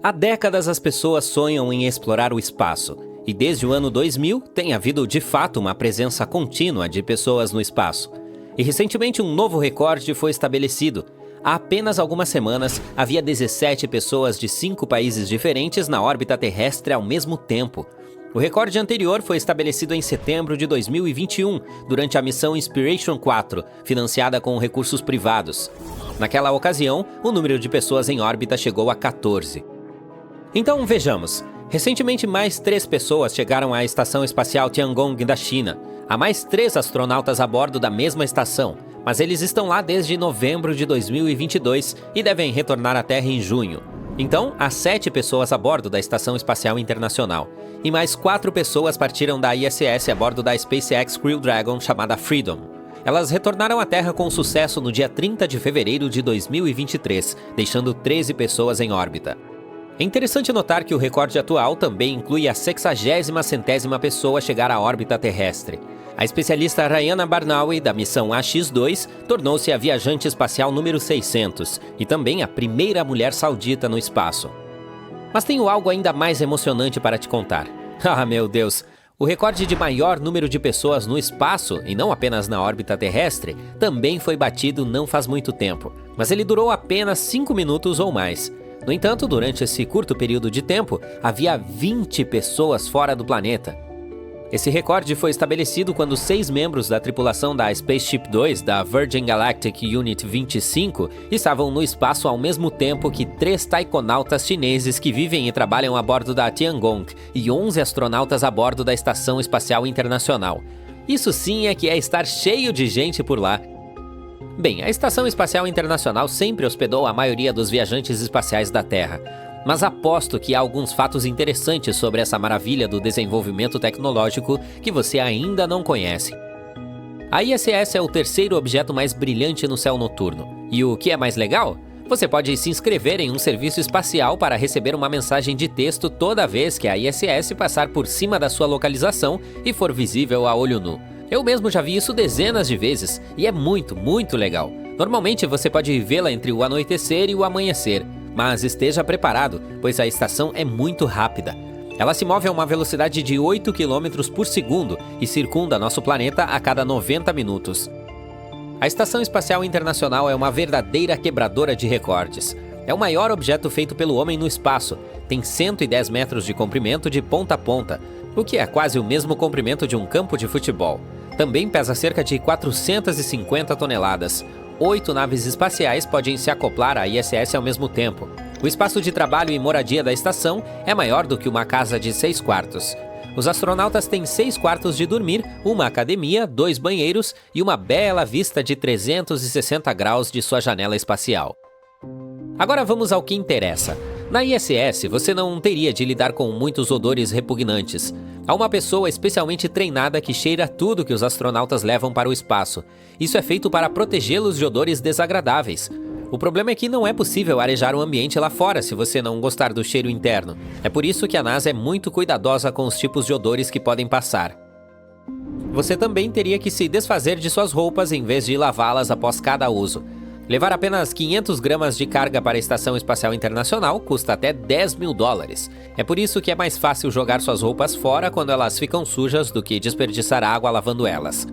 Há décadas as pessoas sonham em explorar o espaço, e desde o ano 2000 tem havido de fato uma presença contínua de pessoas no espaço. E recentemente um novo recorde foi estabelecido. Há apenas algumas semanas, havia 17 pessoas de 5 países diferentes na órbita terrestre ao mesmo tempo. O recorde anterior foi estabelecido em setembro de 2021, durante a missão Inspiration 4, financiada com recursos privados. Naquela ocasião, o número de pessoas em órbita chegou a 14. Então vejamos, recentemente mais 3 pessoas chegaram à Estação Espacial Tiangong da China. Há mais 3 astronautas a bordo da mesma estação, mas eles estão lá desde novembro de 2022 e devem retornar à Terra em junho. Então, há 7 pessoas a bordo da Estação Espacial Internacional. E mais 4 pessoas partiram da ISS a bordo da SpaceX Crew Dragon chamada Freedom. Elas retornaram à Terra com sucesso no dia 30 de fevereiro de 2023, deixando 13 pessoas em órbita. É interessante notar que o recorde atual também inclui a 60ª pessoa a chegar à órbita terrestre. A especialista Rayana Barnawi, da missão AX-2, tornou-se a viajante espacial número 600 e também a primeira mulher saudita no espaço. Mas tenho algo ainda mais emocionante para te contar. Ah, meu Deus! O recorde de maior número de pessoas no espaço, e não apenas na órbita terrestre, também foi batido não faz muito tempo, mas ele durou apenas 5 minutos ou mais. No entanto, durante esse curto período de tempo, havia 20 pessoas fora do planeta. Esse recorde foi estabelecido quando 6 membros da tripulação da Spaceship 2 da Virgin Galactic Unit 25 estavam no espaço ao mesmo tempo que 3 taikonautas chineses que vivem e trabalham a bordo da Tiangong e 11 astronautas a bordo da Estação Espacial Internacional. Isso sim é que é estar cheio de gente por lá. Bem, a Estação Espacial Internacional sempre hospedou a maioria dos viajantes espaciais da Terra, mas aposto que há alguns fatos interessantes sobre essa maravilha do desenvolvimento tecnológico que você ainda não conhece. A ISS é o terceiro objeto mais brilhante no céu noturno. E o que é mais legal? Você pode se inscrever em um serviço espacial para receber uma mensagem de texto toda vez que a ISS passar por cima da sua localização e for visível a olho nu. Eu mesmo já vi isso dezenas de vezes e é muito, muito legal. Normalmente você pode vê-la entre o anoitecer e o amanhecer, mas esteja preparado, pois a estação é muito rápida. Ela se move a uma velocidade de 8 km por segundo e circunda nosso planeta a cada 90 minutos. A Estação Espacial Internacional é uma verdadeira quebradora de recordes. É o maior objeto feito pelo homem no espaço. Tem 110 metros de comprimento de ponta a ponta, o que é quase o mesmo comprimento de um campo de futebol. Também pesa cerca de 450 toneladas. 8 naves espaciais podem se acoplar à ISS ao mesmo tempo. O espaço de trabalho e moradia da estação é maior do que uma casa de 6 quartos. Os astronautas têm 6 quartos de dormir, uma academia, 2 banheiros e uma bela vista de 360 graus de sua janela espacial. Agora vamos ao que interessa. Na ISS, você não teria de lidar com muitos odores repugnantes. Há uma pessoa especialmente treinada que cheira tudo que os astronautas levam para o espaço. Isso é feito para protegê-los de odores desagradáveis. O problema é que não é possível arejar o ambiente lá fora se você não gostar do cheiro interno. É por isso que a NASA é muito cuidadosa com os tipos de odores que podem passar. Você também teria que se desfazer de suas roupas em vez de lavá-las após cada uso. Levar apenas 500 gramas de carga para a Estação Espacial Internacional custa até $10 mil. É por isso que é mais fácil jogar suas roupas fora quando elas ficam sujas do que desperdiçar água lavando elas.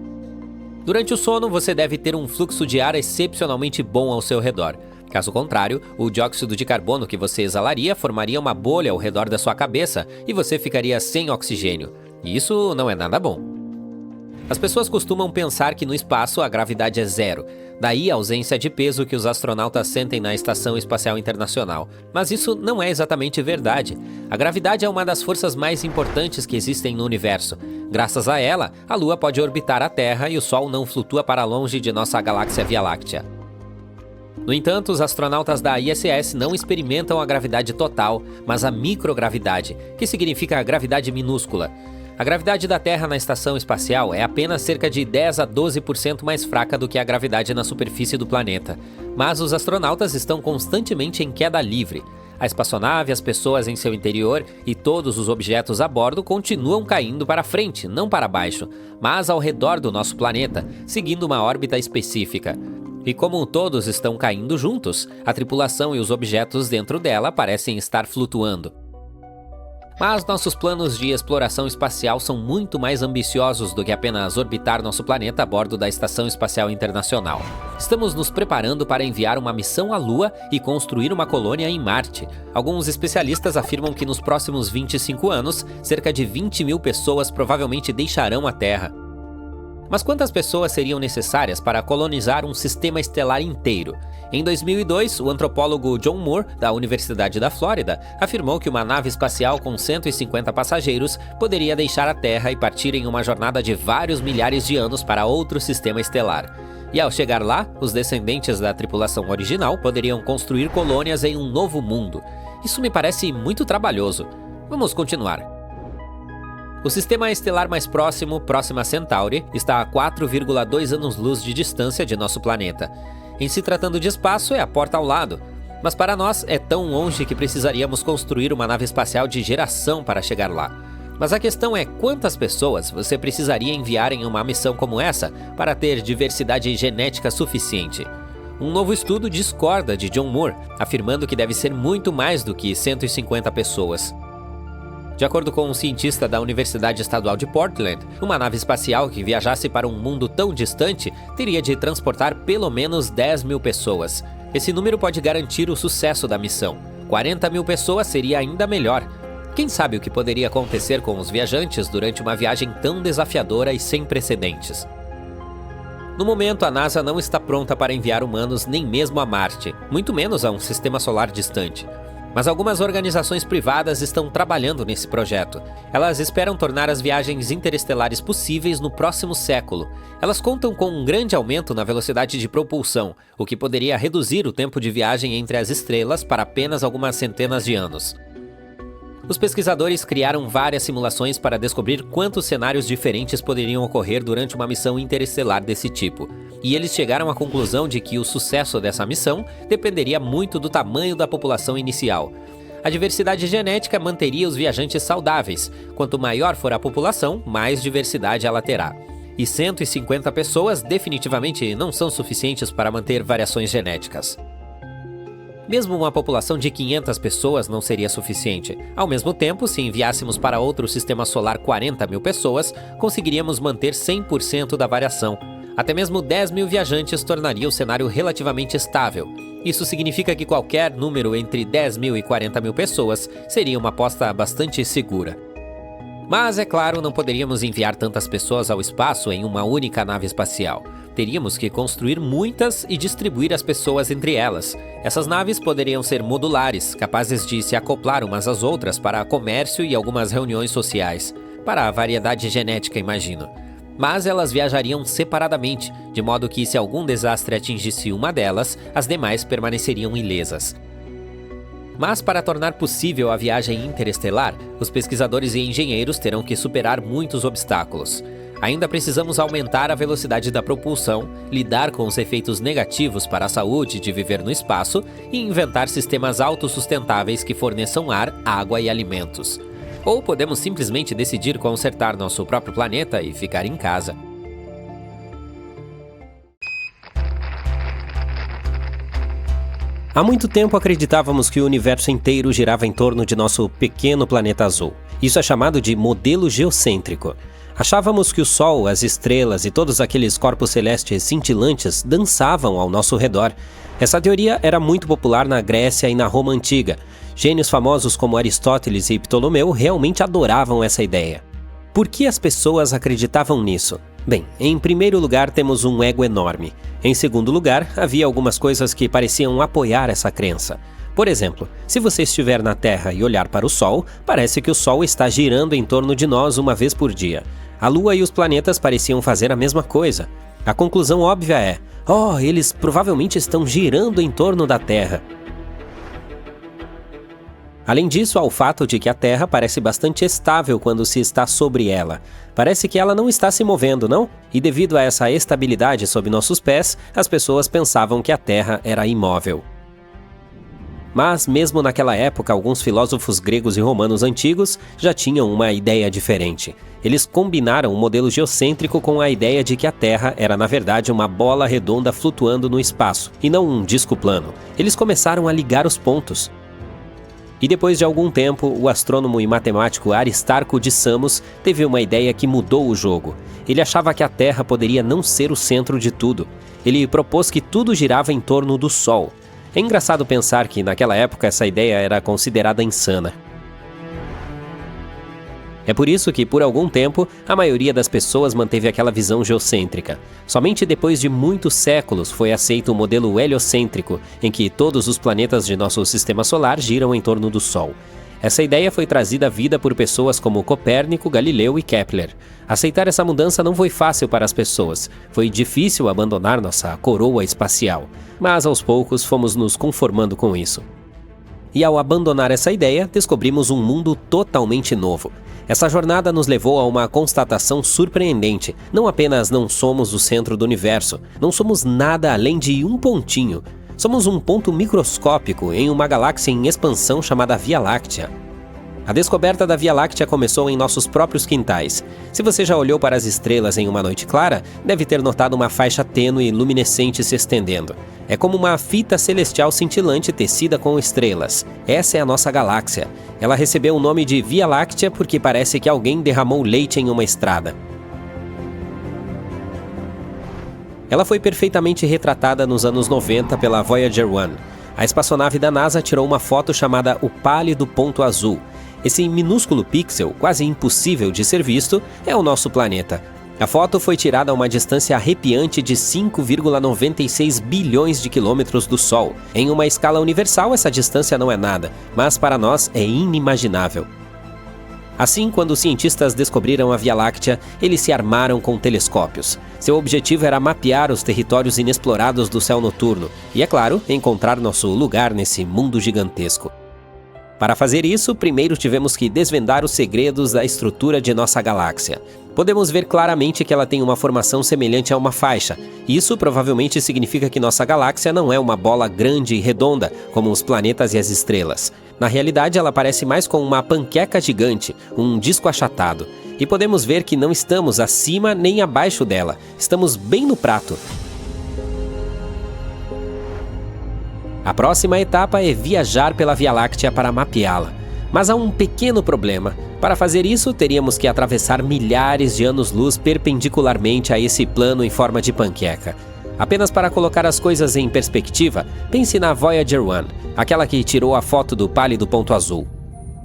Durante o sono, você deve ter um fluxo de ar excepcionalmente bom ao seu redor. Caso contrário, o dióxido de carbono que você exalaria formaria uma bolha ao redor da sua cabeça e você ficaria sem oxigênio. E isso não é nada bom. As pessoas costumam pensar que no espaço a gravidade é zero, daí a ausência de peso que os astronautas sentem na Estação Espacial Internacional. Mas isso não é exatamente verdade. A gravidade é uma das forças mais importantes que existem no universo. Graças a ela, a Lua pode orbitar a Terra e o Sol não flutua para longe de nossa galáxia Via Láctea. No entanto, os astronautas da ISS não experimentam a gravidade total, mas a microgravidade, que significa a gravidade minúscula. A gravidade da Terra na estação espacial é apenas cerca de 10 a 12% mais fraca do que a gravidade na superfície do planeta. Mas os astronautas estão constantemente em queda livre. A espaçonave, as pessoas em seu interior e todos os objetos a bordo continuam caindo para frente, não para baixo, mas ao redor do nosso planeta, seguindo uma órbita específica. e como todos estão caindo juntos, a tripulação e os objetos dentro dela parecem estar flutuando. Mas nossos planos de exploração espacial são muito mais ambiciosos do que apenas orbitar nosso planeta a bordo da Estação Espacial Internacional. Estamos nos preparando para enviar uma missão à Lua e construir uma colônia em Marte. Alguns especialistas afirmam que nos próximos 25 anos, cerca de 20 mil pessoas provavelmente deixarão a Terra. Mas quantas pessoas seriam necessárias para colonizar um sistema estelar inteiro? Em 2002, o antropólogo John Moore, da Universidade da Flórida, afirmou que uma nave espacial com 150 passageiros poderia deixar a Terra e partir em uma jornada de vários milhares de anos para outro sistema estelar. E ao chegar lá, os descendentes da tripulação original poderiam construir colônias em um novo mundo. Isso me parece muito trabalhoso. Vamos continuar. O sistema estelar mais próximo, Próxima Centauri, está a 4,2 anos-luz de distância de nosso planeta. Em se tratando de espaço, é a porta ao lado. Mas para nós é tão longe que precisaríamos construir uma nave espacial de geração para chegar lá. Mas a questão é quantas pessoas você precisaria enviar em uma missão como essa para ter diversidade genética suficiente. Um novo estudo discorda de John Moore, afirmando que deve ser muito mais do que 150 pessoas. De acordo com um cientista da Universidade Estadual de Portland, uma nave espacial que viajasse para um mundo tão distante teria de transportar pelo menos 10 mil pessoas. Esse número pode garantir o sucesso da missão. 40 mil pessoas seria ainda melhor. Quem sabe o que poderia acontecer com os viajantes durante uma viagem tão desafiadora e sem precedentes? No momento, a NASA não está pronta para enviar humanos nem mesmo a Marte, muito menos a um sistema solar distante. Mas algumas organizações privadas estão trabalhando nesse projeto. Elas esperam tornar as viagens interestelares possíveis no próximo século. Elas contam com um grande aumento na velocidade de propulsão, o que poderia reduzir o tempo de viagem entre as estrelas para apenas algumas centenas de anos. Os pesquisadores criaram várias simulações para descobrir quantos cenários diferentes poderiam ocorrer durante uma missão interestelar desse tipo. E eles chegaram à conclusão de que o sucesso dessa missão dependeria muito do tamanho da população inicial. A diversidade genética manteria os viajantes saudáveis. Quanto maior for a população, mais diversidade ela terá. E 150 pessoas definitivamente não são suficientes para manter variações genéticas. Mesmo uma população de 500 pessoas não seria suficiente. Ao mesmo tempo, se enviássemos para outro sistema solar 40 mil pessoas, conseguiríamos manter 100% da variação. Até mesmo 10 mil viajantes tornaria o cenário relativamente estável. Isso significa que qualquer número entre 10 mil e 40 mil pessoas seria uma aposta bastante segura. Mas, é claro, não poderíamos enviar tantas pessoas ao espaço em uma única nave espacial. Teríamos que construir muitas e distribuir as pessoas entre elas. Essas naves poderiam ser modulares, capazes de se acoplar umas às outras para comércio e algumas reuniões sociais. Para a variedade genética, imagino. Mas elas viajariam separadamente, de modo que se algum desastre atingisse uma delas, as demais permaneceriam ilesas. Mas para tornar possível a viagem interestelar, os pesquisadores e engenheiros terão que superar muitos obstáculos. Ainda precisamos aumentar a velocidade da propulsão, lidar com os efeitos negativos para a saúde de viver no espaço e inventar sistemas autossustentáveis que forneçam ar, água e alimentos. Ou podemos simplesmente decidir consertar nosso próprio planeta e ficar em casa. Há muito tempo acreditávamos que o universo inteiro girava em torno de nosso pequeno planeta azul. Isso é chamado de modelo geocêntrico. Achávamos que o Sol, as estrelas e todos aqueles corpos celestes cintilantes dançavam ao nosso redor. Essa teoria era muito popular na Grécia e na Roma Antiga. Gênios famosos como Aristóteles e Ptolomeu realmente adoravam essa ideia. Por que as pessoas acreditavam nisso? Bem, em primeiro lugar temos um ego enorme. Em segundo lugar, havia algumas coisas que pareciam apoiar essa crença. Por exemplo, se você estiver na Terra e olhar para o Sol, parece que o Sol está girando em torno de nós uma vez por dia. A Lua e os planetas pareciam fazer a mesma coisa. A conclusão óbvia é: eles provavelmente estão girando em torno da Terra. Além disso, há o fato de que a Terra parece bastante estável quando se está sobre ela. Parece que ela não está se movendo, não? E devido a essa estabilidade sob nossos pés, as pessoas pensavam que a Terra era imóvel. Mas mesmo naquela época, alguns filósofos gregos e romanos antigos já tinham uma ideia diferente. Eles combinaram o modelo geocêntrico com a ideia de que a Terra era na verdade uma bola redonda flutuando no espaço, e não um disco plano. Eles começaram a ligar os pontos. E depois de algum tempo, o astrônomo e matemático Aristarco de Samos teve uma ideia que mudou o jogo. Ele achava que a Terra poderia não ser o centro de tudo. Ele propôs que tudo girava em torno do Sol. É engraçado pensar que naquela época essa ideia era considerada insana. É por isso que, por algum tempo, a maioria das pessoas manteve aquela visão geocêntrica. Somente depois de muitos séculos foi aceito o modelo heliocêntrico, em que todos os planetas de nosso sistema solar giram em torno do Sol. Essa ideia foi trazida à vida por pessoas como Copérnico, Galileu e Kepler. Aceitar essa mudança não foi fácil para as pessoas. Foi difícil abandonar nossa coroa espacial. Mas aos poucos fomos nos conformando com isso. E ao abandonar essa ideia, descobrimos um mundo totalmente novo. Essa jornada nos levou a uma constatação surpreendente. Não apenas não somos o centro do universo, não somos nada além de um pontinho. Somos um ponto microscópico em uma galáxia em expansão chamada Via Láctea. A descoberta da Via Láctea começou em nossos próprios quintais. Se você já olhou para as estrelas em uma noite clara, deve ter notado uma faixa tênue e luminescente se estendendo. É como uma fita celestial cintilante tecida com estrelas. Essa é a nossa galáxia. Ela recebeu o nome de Via Láctea porque parece que alguém derramou leite em uma estrada. Ela foi perfeitamente retratada nos anos 90 pela Voyager 1. A espaçonave da NASA tirou uma foto chamada O Pálido Ponto Azul. Esse minúsculo pixel, quase impossível de ser visto, é o nosso planeta. A foto foi tirada a uma distância arrepiante de 5,96 bilhões de quilômetros do Sol. Em uma escala universal, essa distância não é nada, mas para nós é inimaginável. Assim, quando os cientistas descobriram a Via Láctea, eles se armaram com telescópios. Seu objetivo era mapear os territórios inexplorados do céu noturno e, é claro, encontrar nosso lugar nesse mundo gigantesco. Para fazer isso, primeiro tivemos que desvendar os segredos da estrutura de nossa galáxia. Podemos ver claramente que ela tem uma formação semelhante a uma faixa. Isso provavelmente significa que nossa galáxia não é uma bola grande e redonda, como os planetas e as estrelas. Na realidade, ela parece mais com uma panqueca gigante, um disco achatado. E podemos ver que não estamos acima nem abaixo dela, estamos bem no prato. A próxima etapa é viajar pela Via Láctea para mapeá-la. Mas há um pequeno problema. Para fazer isso, teríamos que atravessar milhares de anos-luz perpendicularmente a esse plano em forma de panqueca. Apenas para colocar as coisas em perspectiva, pense na Voyager 1, aquela que tirou a foto do Pálido Ponto Azul.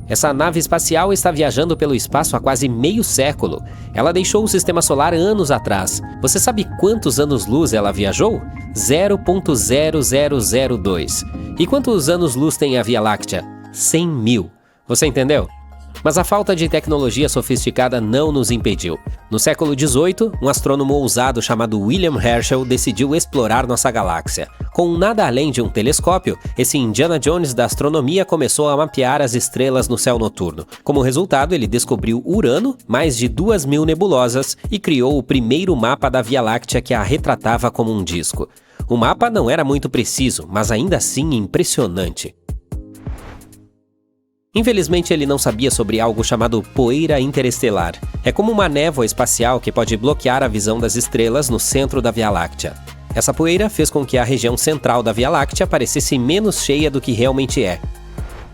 Essa nave espacial está viajando pelo espaço há quase meio século. Ela deixou o Sistema Solar anos atrás. Você sabe quantos anos-luz ela viajou? 0,0002. E quantos anos-luz tem a Via Láctea? 100 mil. Você entendeu? Mas a falta de tecnologia sofisticada não nos impediu. No século XVIII, um astrônomo ousado chamado William Herschel decidiu explorar nossa galáxia. Com nada além de um telescópio, esse Indiana Jones da astronomia começou a mapear as estrelas no céu noturno. Como resultado, ele descobriu Urano, mais de 2.000 nebulosas e criou o primeiro mapa da Via Láctea que a retratava como um disco. O mapa não era muito preciso, mas ainda assim impressionante. Infelizmente, ele não sabia sobre algo chamado poeira interestelar. É como uma névoa espacial que pode bloquear a visão das estrelas no centro da Via Láctea. Essa poeira fez com que a região central da Via Láctea parecesse menos cheia do que realmente é.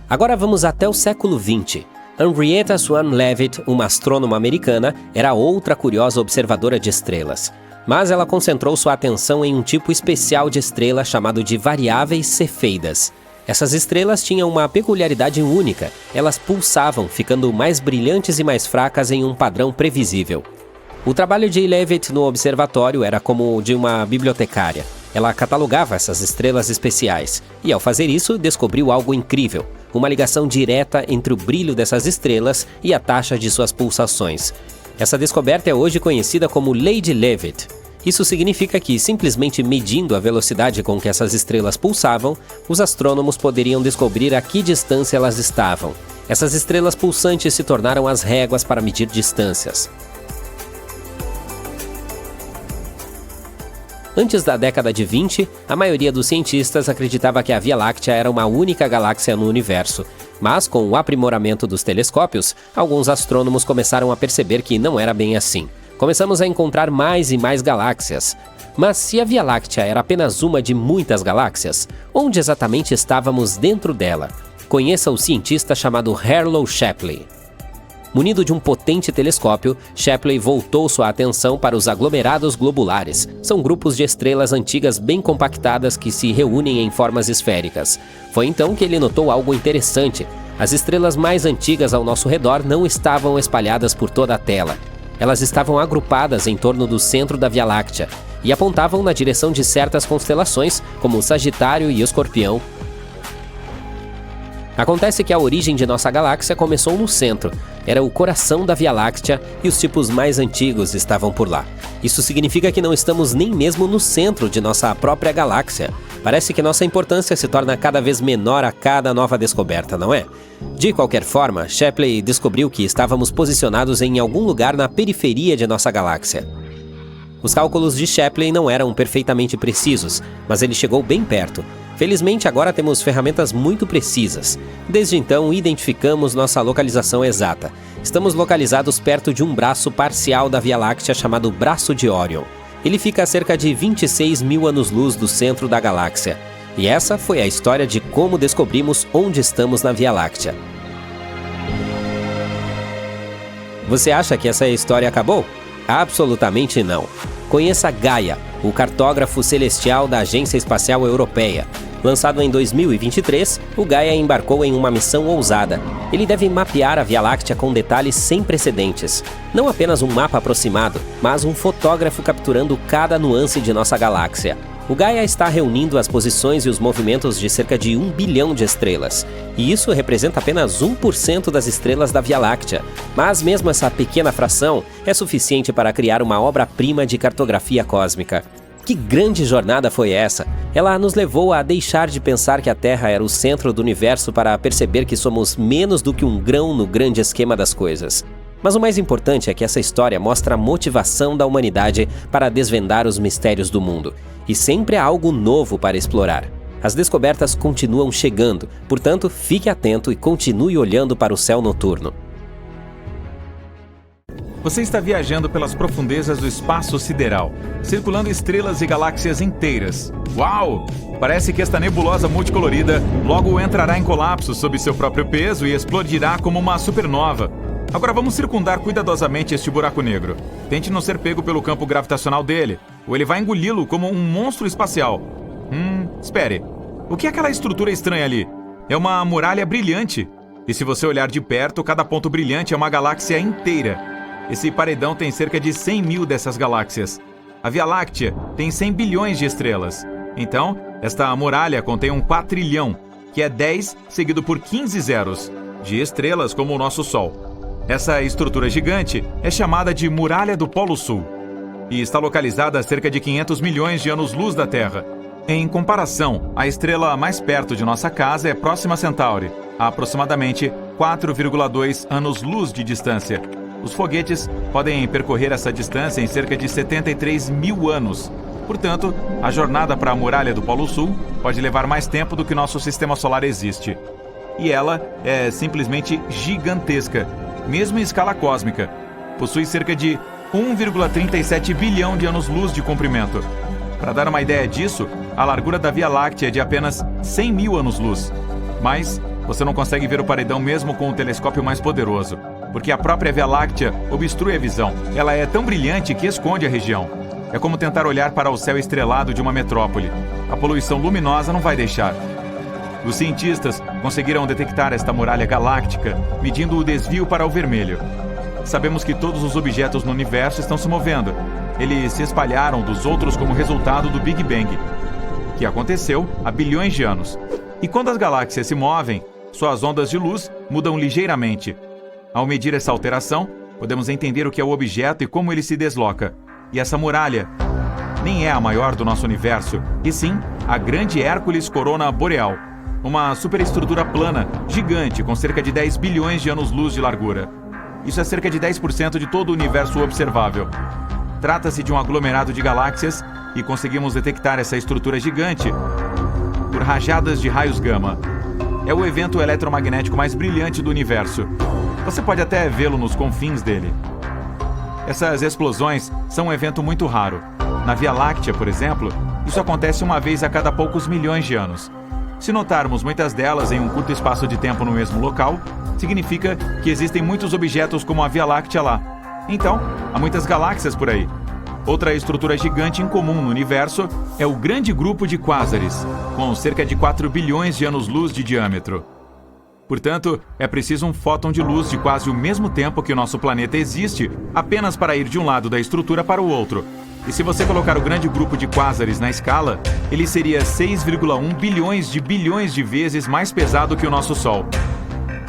Agora vamos até o século XX. Henrietta Swan Leavitt, uma astrônoma americana, era outra curiosa observadora de estrelas. Mas ela concentrou sua atenção em um tipo especial de estrela chamado de variáveis cefeidas. Essas estrelas tinham uma peculiaridade única. Elas pulsavam, ficando mais brilhantes e mais fracas em um padrão previsível. O trabalho de Leavitt no observatório era como o de uma bibliotecária. Ela catalogava essas estrelas especiais e, ao fazer isso, descobriu algo incrível: uma ligação direta entre o brilho dessas estrelas e a taxa de suas pulsações. Essa descoberta é hoje conhecida como Lei de Leavitt. Isso significa que, simplesmente medindo a velocidade com que essas estrelas pulsavam, os astrônomos poderiam descobrir a que distância elas estavam. Essas estrelas pulsantes se tornaram as réguas para medir distâncias. Antes da década de 20, a maioria dos cientistas acreditava que a Via Láctea era uma única galáxia no universo. Mas, com o aprimoramento dos telescópios, alguns astrônomos começaram a perceber que não era bem assim. Começamos a encontrar mais e mais galáxias. Mas se a Via Láctea era apenas uma de muitas galáxias, onde exatamente estávamos dentro dela? Conheça o cientista chamado Harlow Shapley. Munido de um potente telescópio, Shapley voltou sua atenção para os aglomerados globulares. São grupos de estrelas antigas bem compactadas que se reúnem em formas esféricas. Foi então que ele notou algo interessante. As estrelas mais antigas ao nosso redor não estavam espalhadas por toda a tela. Elas estavam agrupadas em torno do centro da Via Láctea e apontavam na direção de certas constelações, como Sagitário e Escorpião. Acontece que a origem de nossa galáxia começou no centro. Era o coração da Via Láctea e os tipos mais antigos estavam por lá. Isso significa que não estamos nem mesmo no centro de nossa própria galáxia. Parece que nossa importância se torna cada vez menor a cada nova descoberta, não é? De qualquer forma, Shapley descobriu que estávamos posicionados em algum lugar na periferia de nossa galáxia. Os cálculos de Shapley não eram perfeitamente precisos, mas ele chegou bem perto. Felizmente, agora temos ferramentas muito precisas. Desde então, identificamos nossa localização exata. Estamos localizados perto de um braço parcial da Via Láctea chamado Braço de Órion. Ele fica a cerca de 26 mil anos-luz do centro da galáxia. E essa foi a história de como descobrimos onde estamos na Via Láctea. Você acha que essa história acabou? Absolutamente não. Conheça Gaia, o cartógrafo celestial da Agência Espacial Europeia. Lançado em 2023, o Gaia embarcou em uma missão ousada. Ele deve mapear a Via Láctea com detalhes sem precedentes. Não apenas um mapa aproximado, mas um fotógrafo capturando cada nuance de nossa galáxia. O Gaia está reunindo as posições e os movimentos de cerca de 1 bilhão de estrelas. E isso representa apenas 1% das estrelas da Via Láctea. Mas mesmo essa pequena fração é suficiente para criar uma obra-prima de cartografia cósmica. Que grande jornada foi essa? Ela nos levou a deixar de pensar que a Terra era o centro do universo para perceber que somos menos do que um grão no grande esquema das coisas. Mas o mais importante é que essa história mostra a motivação da humanidade para desvendar os mistérios do mundo. E sempre há algo novo para explorar. As descobertas continuam chegando, portanto, fique atento e continue olhando para o céu noturno. Você está viajando pelas profundezas do espaço sideral, circulando estrelas e galáxias inteiras. Uau! Parece que esta nebulosa multicolorida logo entrará em colapso sob seu próprio peso e explodirá como uma supernova. Agora vamos circundar cuidadosamente este buraco negro. Tente não ser pego pelo campo gravitacional dele, ou ele vai engoli-lo como um monstro espacial. Espere. O que é aquela estrutura estranha ali? É uma muralha brilhante. E se você olhar de perto, cada ponto brilhante é uma galáxia inteira. Esse paredão tem cerca de 100 mil dessas galáxias. A Via Láctea tem 100 bilhões de estrelas. Então, esta muralha contém um quatrilhão, que é 10 seguido por 15 zeros, de estrelas como o nosso Sol. Essa estrutura gigante é chamada de Muralha do Polo Sul e está localizada a cerca de 500 milhões de anos-luz da Terra. Em comparação, a estrela mais perto de nossa casa é Próxima Centauri, a aproximadamente 4,2 anos-luz de distância. Os foguetes podem percorrer essa distância em cerca de 73 mil anos. Portanto, a jornada para a Muralha do Polo Sul pode levar mais tempo do que nosso sistema solar existe. E ela é simplesmente gigantesca, mesmo em escala cósmica. Possui cerca de 1,37 bilhão de anos-luz de comprimento. Para dar uma ideia disso, a largura da Via Láctea é de apenas 100 mil anos-luz. Mas você não consegue ver o paredão mesmo com o telescópio mais poderoso, porque a própria Via Láctea obstrui a visão. Ela é tão brilhante que esconde a região. É como tentar olhar para o céu estrelado de uma metrópole. A poluição luminosa não vai deixar. Os cientistas conseguiram detectar esta muralha galáctica, medindo o desvio para o vermelho. Sabemos que todos os objetos no universo estão se movendo. Eles se espalharam dos outros como resultado do Big Bang, que aconteceu há bilhões de anos. E quando as galáxias se movem, suas ondas de luz mudam ligeiramente. Ao medir essa alteração, podemos entender o que é o objeto e como ele se desloca. E essa muralha nem é a maior do nosso universo, e sim a Grande Hércules Corona Boreal, uma superestrutura plana, gigante, com cerca de 10 bilhões de anos-luz de largura. Isso é cerca de 10% de todo o universo observável. Trata-se de um aglomerado de galáxias e conseguimos detectar essa estrutura gigante por rajadas de raios gama. É o evento eletromagnético mais brilhante do universo. Você pode até vê-lo nos confins dele. Essas explosões são um evento muito raro. Na Via Láctea, por exemplo, isso acontece uma vez a cada poucos milhões de anos. Se notarmos muitas delas em um curto espaço de tempo no mesmo local, significa que existem muitos objetos como a Via Láctea lá. Então, há muitas galáxias por aí. Outra estrutura gigante incomum no universo é o Grande Grupo de Quásares, com cerca de 4 bilhões de anos-luz de diâmetro. Portanto, é preciso um fóton de luz de quase o mesmo tempo que o nosso planeta existe, apenas para ir de um lado da estrutura para o outro. E se você colocar o Grande Grupo de Quásares na escala, ele seria 6,1 bilhões de vezes mais pesado que o nosso Sol.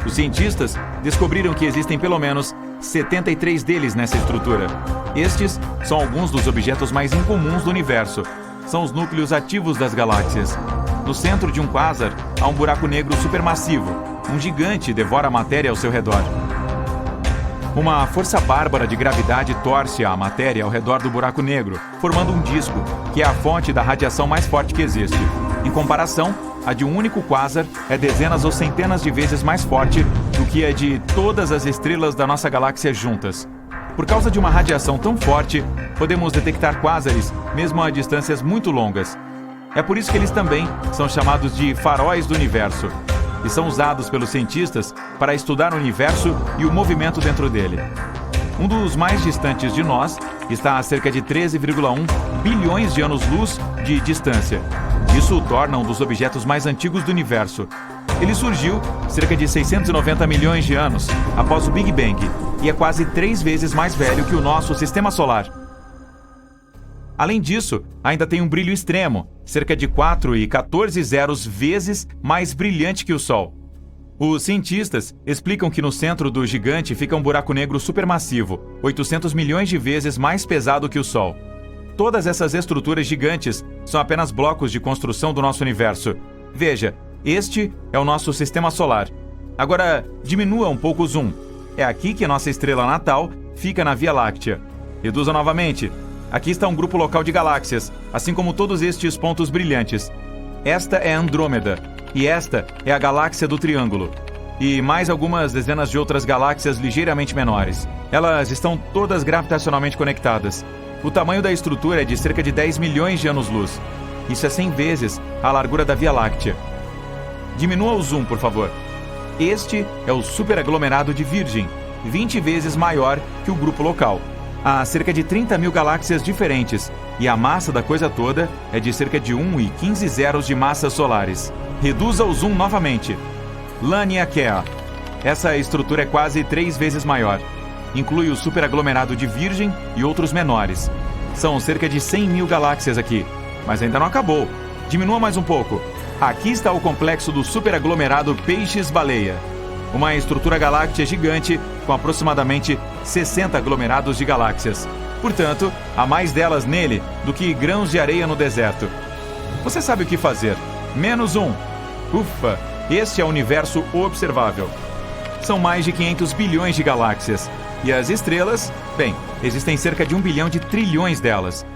Os cientistas descobriram que existem pelo menos 73 deles nessa estrutura. Estes são alguns dos objetos mais incomuns do universo. São os núcleos ativos das galáxias. No centro de um quásar há um buraco negro supermassivo. Um gigante devora a matéria ao seu redor. Uma força bárbara de gravidade torce a matéria ao redor do buraco negro, formando um disco, que é a fonte da radiação mais forte que existe. Em comparação, a de um único quásar é dezenas ou centenas de vezes mais forte do que a de todas as estrelas da nossa galáxia juntas. Por causa de uma radiação tão forte, podemos detectar quásares mesmo a distâncias muito longas. É por isso que eles também são chamados de faróis do universo, e são usados pelos cientistas para estudar o universo e o movimento dentro dele. Um dos mais distantes de nós está a cerca de 13,1 bilhões de anos-luz de distância. Isso o torna um dos objetos mais antigos do universo. Ele surgiu cerca de 690 milhões de anos após o Big Bang e é quase 3 vezes mais velho que o nosso Sistema Solar. Além disso, ainda tem um brilho extremo, cerca de 4,14 vezes mais brilhante que o Sol. Os cientistas explicam que no centro do gigante fica um buraco negro supermassivo, 800 milhões de vezes mais pesado que o Sol. Todas essas estruturas gigantes são apenas blocos de construção do nosso universo. Veja, este é o nosso Sistema Solar. Agora, diminua um pouco o zoom. É aqui que a nossa estrela natal fica na Via Láctea. Reduza novamente. Aqui está um grupo local de galáxias, assim como todos estes pontos brilhantes. Esta é Andrômeda, e esta é a galáxia do Triângulo. E mais algumas dezenas de outras galáxias ligeiramente menores. Elas estão todas gravitacionalmente conectadas. O tamanho da estrutura é de cerca de 10 milhões de anos-luz. Isso é 100 vezes a largura da Via Láctea. Diminua o zoom, por favor. Este é o superaglomerado de Virgem, 20 vezes maior que o grupo local. Há cerca de 30 mil galáxias diferentes, e a massa da coisa toda é de cerca de 1,15 zeros de massas solares. Reduza o zoom novamente. Laniakea. Essa estrutura é quase 3 vezes maior. Inclui o superaglomerado de Virgem e outros menores. São cerca de 100 mil galáxias aqui, mas ainda não acabou. Diminua mais um pouco. Aqui está o complexo do superaglomerado Peixes-Baleia. Uma estrutura galáctea gigante com aproximadamente 60 aglomerados de galáxias. Portanto, há mais delas nele do que grãos de areia no deserto. Você sabe o que fazer. Menos um. Ufa, este é o universo observável. São mais de 500 bilhões de galáxias. E as estrelas? Bem, existem cerca de 1 bilhão de trilhões delas.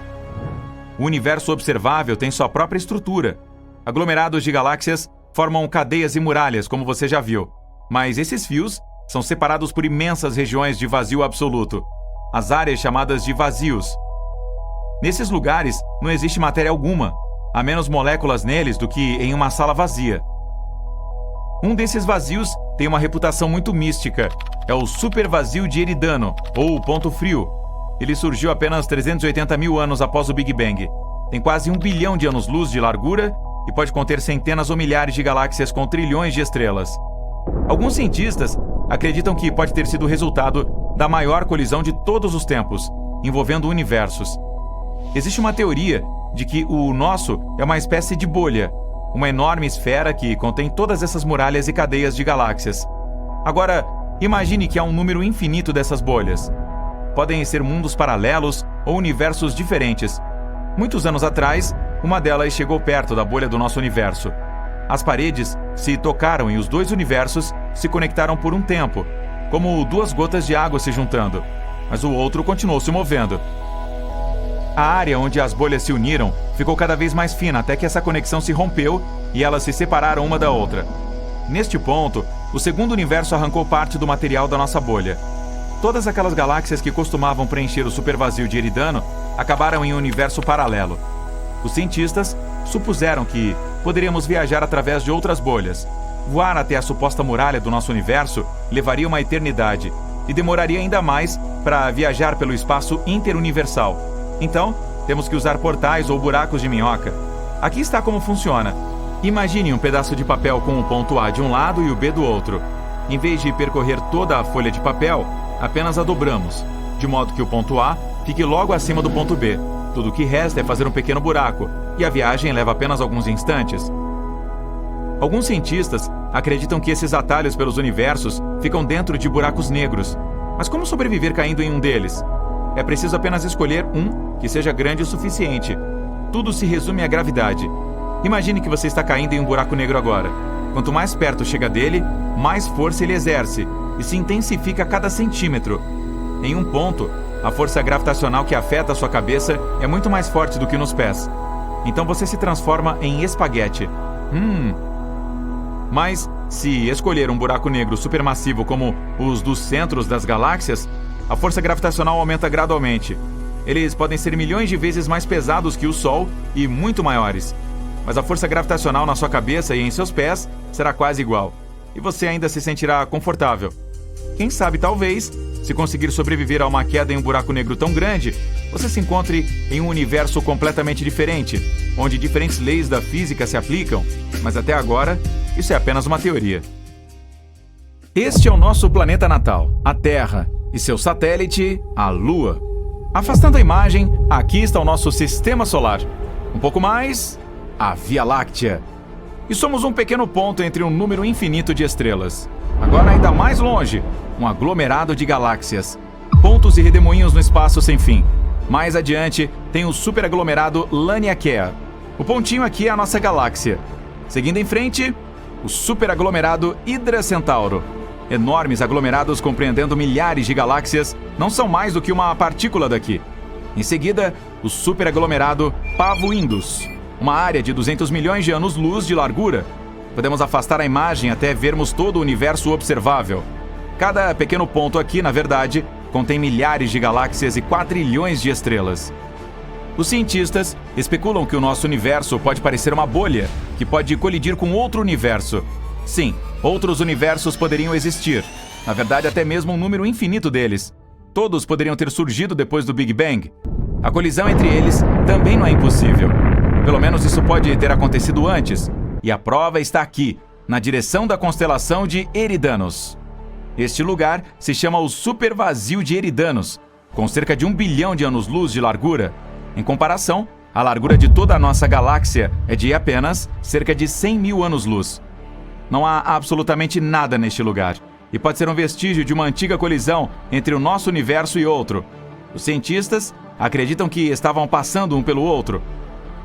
O universo observável tem sua própria estrutura. Aglomerados de galáxias formam cadeias e muralhas, como você já viu. Mas esses fios são separados por imensas regiões de vazio absoluto, as áreas chamadas de vazios. Nesses lugares não existe matéria alguma, há menos moléculas neles do que em uma sala vazia. Um desses vazios tem uma reputação muito mística, é o supervazio de Eridano, ou ponto frio. Ele surgiu apenas 380 mil anos após o Big Bang. Tem quase 1 bilhão de anos-luz de largura e pode conter centenas ou milhares de galáxias com trilhões de estrelas. Alguns cientistas acreditam que pode ter sido o resultado da maior colisão de todos os tempos, envolvendo universos. Existe uma teoria de que o nosso é uma espécie de bolha, uma enorme esfera que contém todas essas muralhas e cadeias de galáxias. Agora, imagine que há um número infinito dessas bolhas. Podem ser mundos paralelos ou universos diferentes. Muitos anos atrás, uma delas chegou perto da bolha do nosso universo. As paredes se tocaram e os dois universos se conectaram por um tempo, como duas gotas de água se juntando, mas o outro continuou se movendo. A área onde as bolhas se uniram ficou cada vez mais fina até que essa conexão se rompeu e elas se separaram uma da outra. Neste ponto, o segundo universo arrancou parte do material da nossa bolha. Todas aquelas galáxias que costumavam preencher o supervazio de Eridano acabaram em um universo paralelo. Os cientistas supuseram que poderíamos viajar através de outras bolhas. Voar até a suposta muralha do nosso universo levaria uma eternidade e demoraria ainda mais para viajar pelo espaço interuniversal. Então, temos que usar portais ou buracos de minhoca. Aqui está como funciona. Imagine um pedaço de papel com o ponto A de um lado e o B do outro. Em vez de percorrer toda a folha de papel, apenas a dobramos, de modo que o ponto A fique logo acima do ponto B. Tudo o que resta é fazer um pequeno buraco, e a viagem leva apenas alguns instantes. Alguns cientistas acreditam que esses atalhos pelos universos ficam dentro de buracos negros. Mas como sobreviver caindo em um deles? É preciso apenas escolher um que seja grande o suficiente. Tudo se resume à gravidade. Imagine que você está caindo em um buraco negro agora. Quanto mais perto chega dele, mais força ele exerce, e se intensifica a cada centímetro. Em um ponto, a força gravitacional que afeta a sua cabeça é muito mais forte do que nos pés. Então você se transforma em espaguete. Mas, se escolher um buraco negro supermassivo como os dos centros das galáxias, a força gravitacional aumenta gradualmente. Eles podem ser milhões de vezes mais pesados que o Sol e muito maiores. Mas a força gravitacional na sua cabeça e em seus pés será quase igual. E você ainda se sentirá confortável. Quem sabe, talvez, se conseguir sobreviver a uma queda em um buraco negro tão grande, você se encontre em um universo completamente diferente, onde diferentes leis da física se aplicam, mas até agora, isso é apenas uma teoria. Este é o nosso planeta natal, a Terra, e seu satélite, a Lua. Afastando a imagem, aqui está o nosso Sistema Solar. Um pouco mais, a Via Láctea. E somos um pequeno ponto entre um número infinito de estrelas. Agora ainda mais longe, um aglomerado de galáxias. Pontos e redemoinhos no espaço sem fim. Mais adiante, tem o superaglomerado Laniakea. O pontinho aqui é a nossa galáxia. Seguindo em frente, o superaglomerado Hydra Centauro. Enormes aglomerados compreendendo milhares de galáxias não são mais do que uma partícula daqui. Em seguida, o superaglomerado Pavo Indus, uma área de 200 milhões de anos-luz de largura. Podemos afastar a imagem até vermos todo o universo observável. Cada pequeno ponto aqui, na verdade, contém milhares de galáxias e quadrilhões de estrelas. Os cientistas especulam que o nosso universo pode parecer uma bolha, que pode colidir com outro universo. Sim, outros universos poderiam existir. Na verdade, até mesmo um número infinito deles. Todos poderiam ter surgido depois do Big Bang. A colisão entre eles também não é impossível. Pelo menos isso pode ter acontecido antes. E a prova está aqui, na direção da constelação de Eridanos. Este lugar se chama o Supervazio de Eridanos, com cerca de 1 bilhão de anos-luz de largura. Em comparação, a largura de toda a nossa galáxia é de apenas cerca de 100 mil anos-luz. Não há absolutamente nada neste lugar, e pode ser um vestígio de uma antiga colisão entre o nosso universo e outro. Os cientistas acreditam que estavam passando um pelo outro,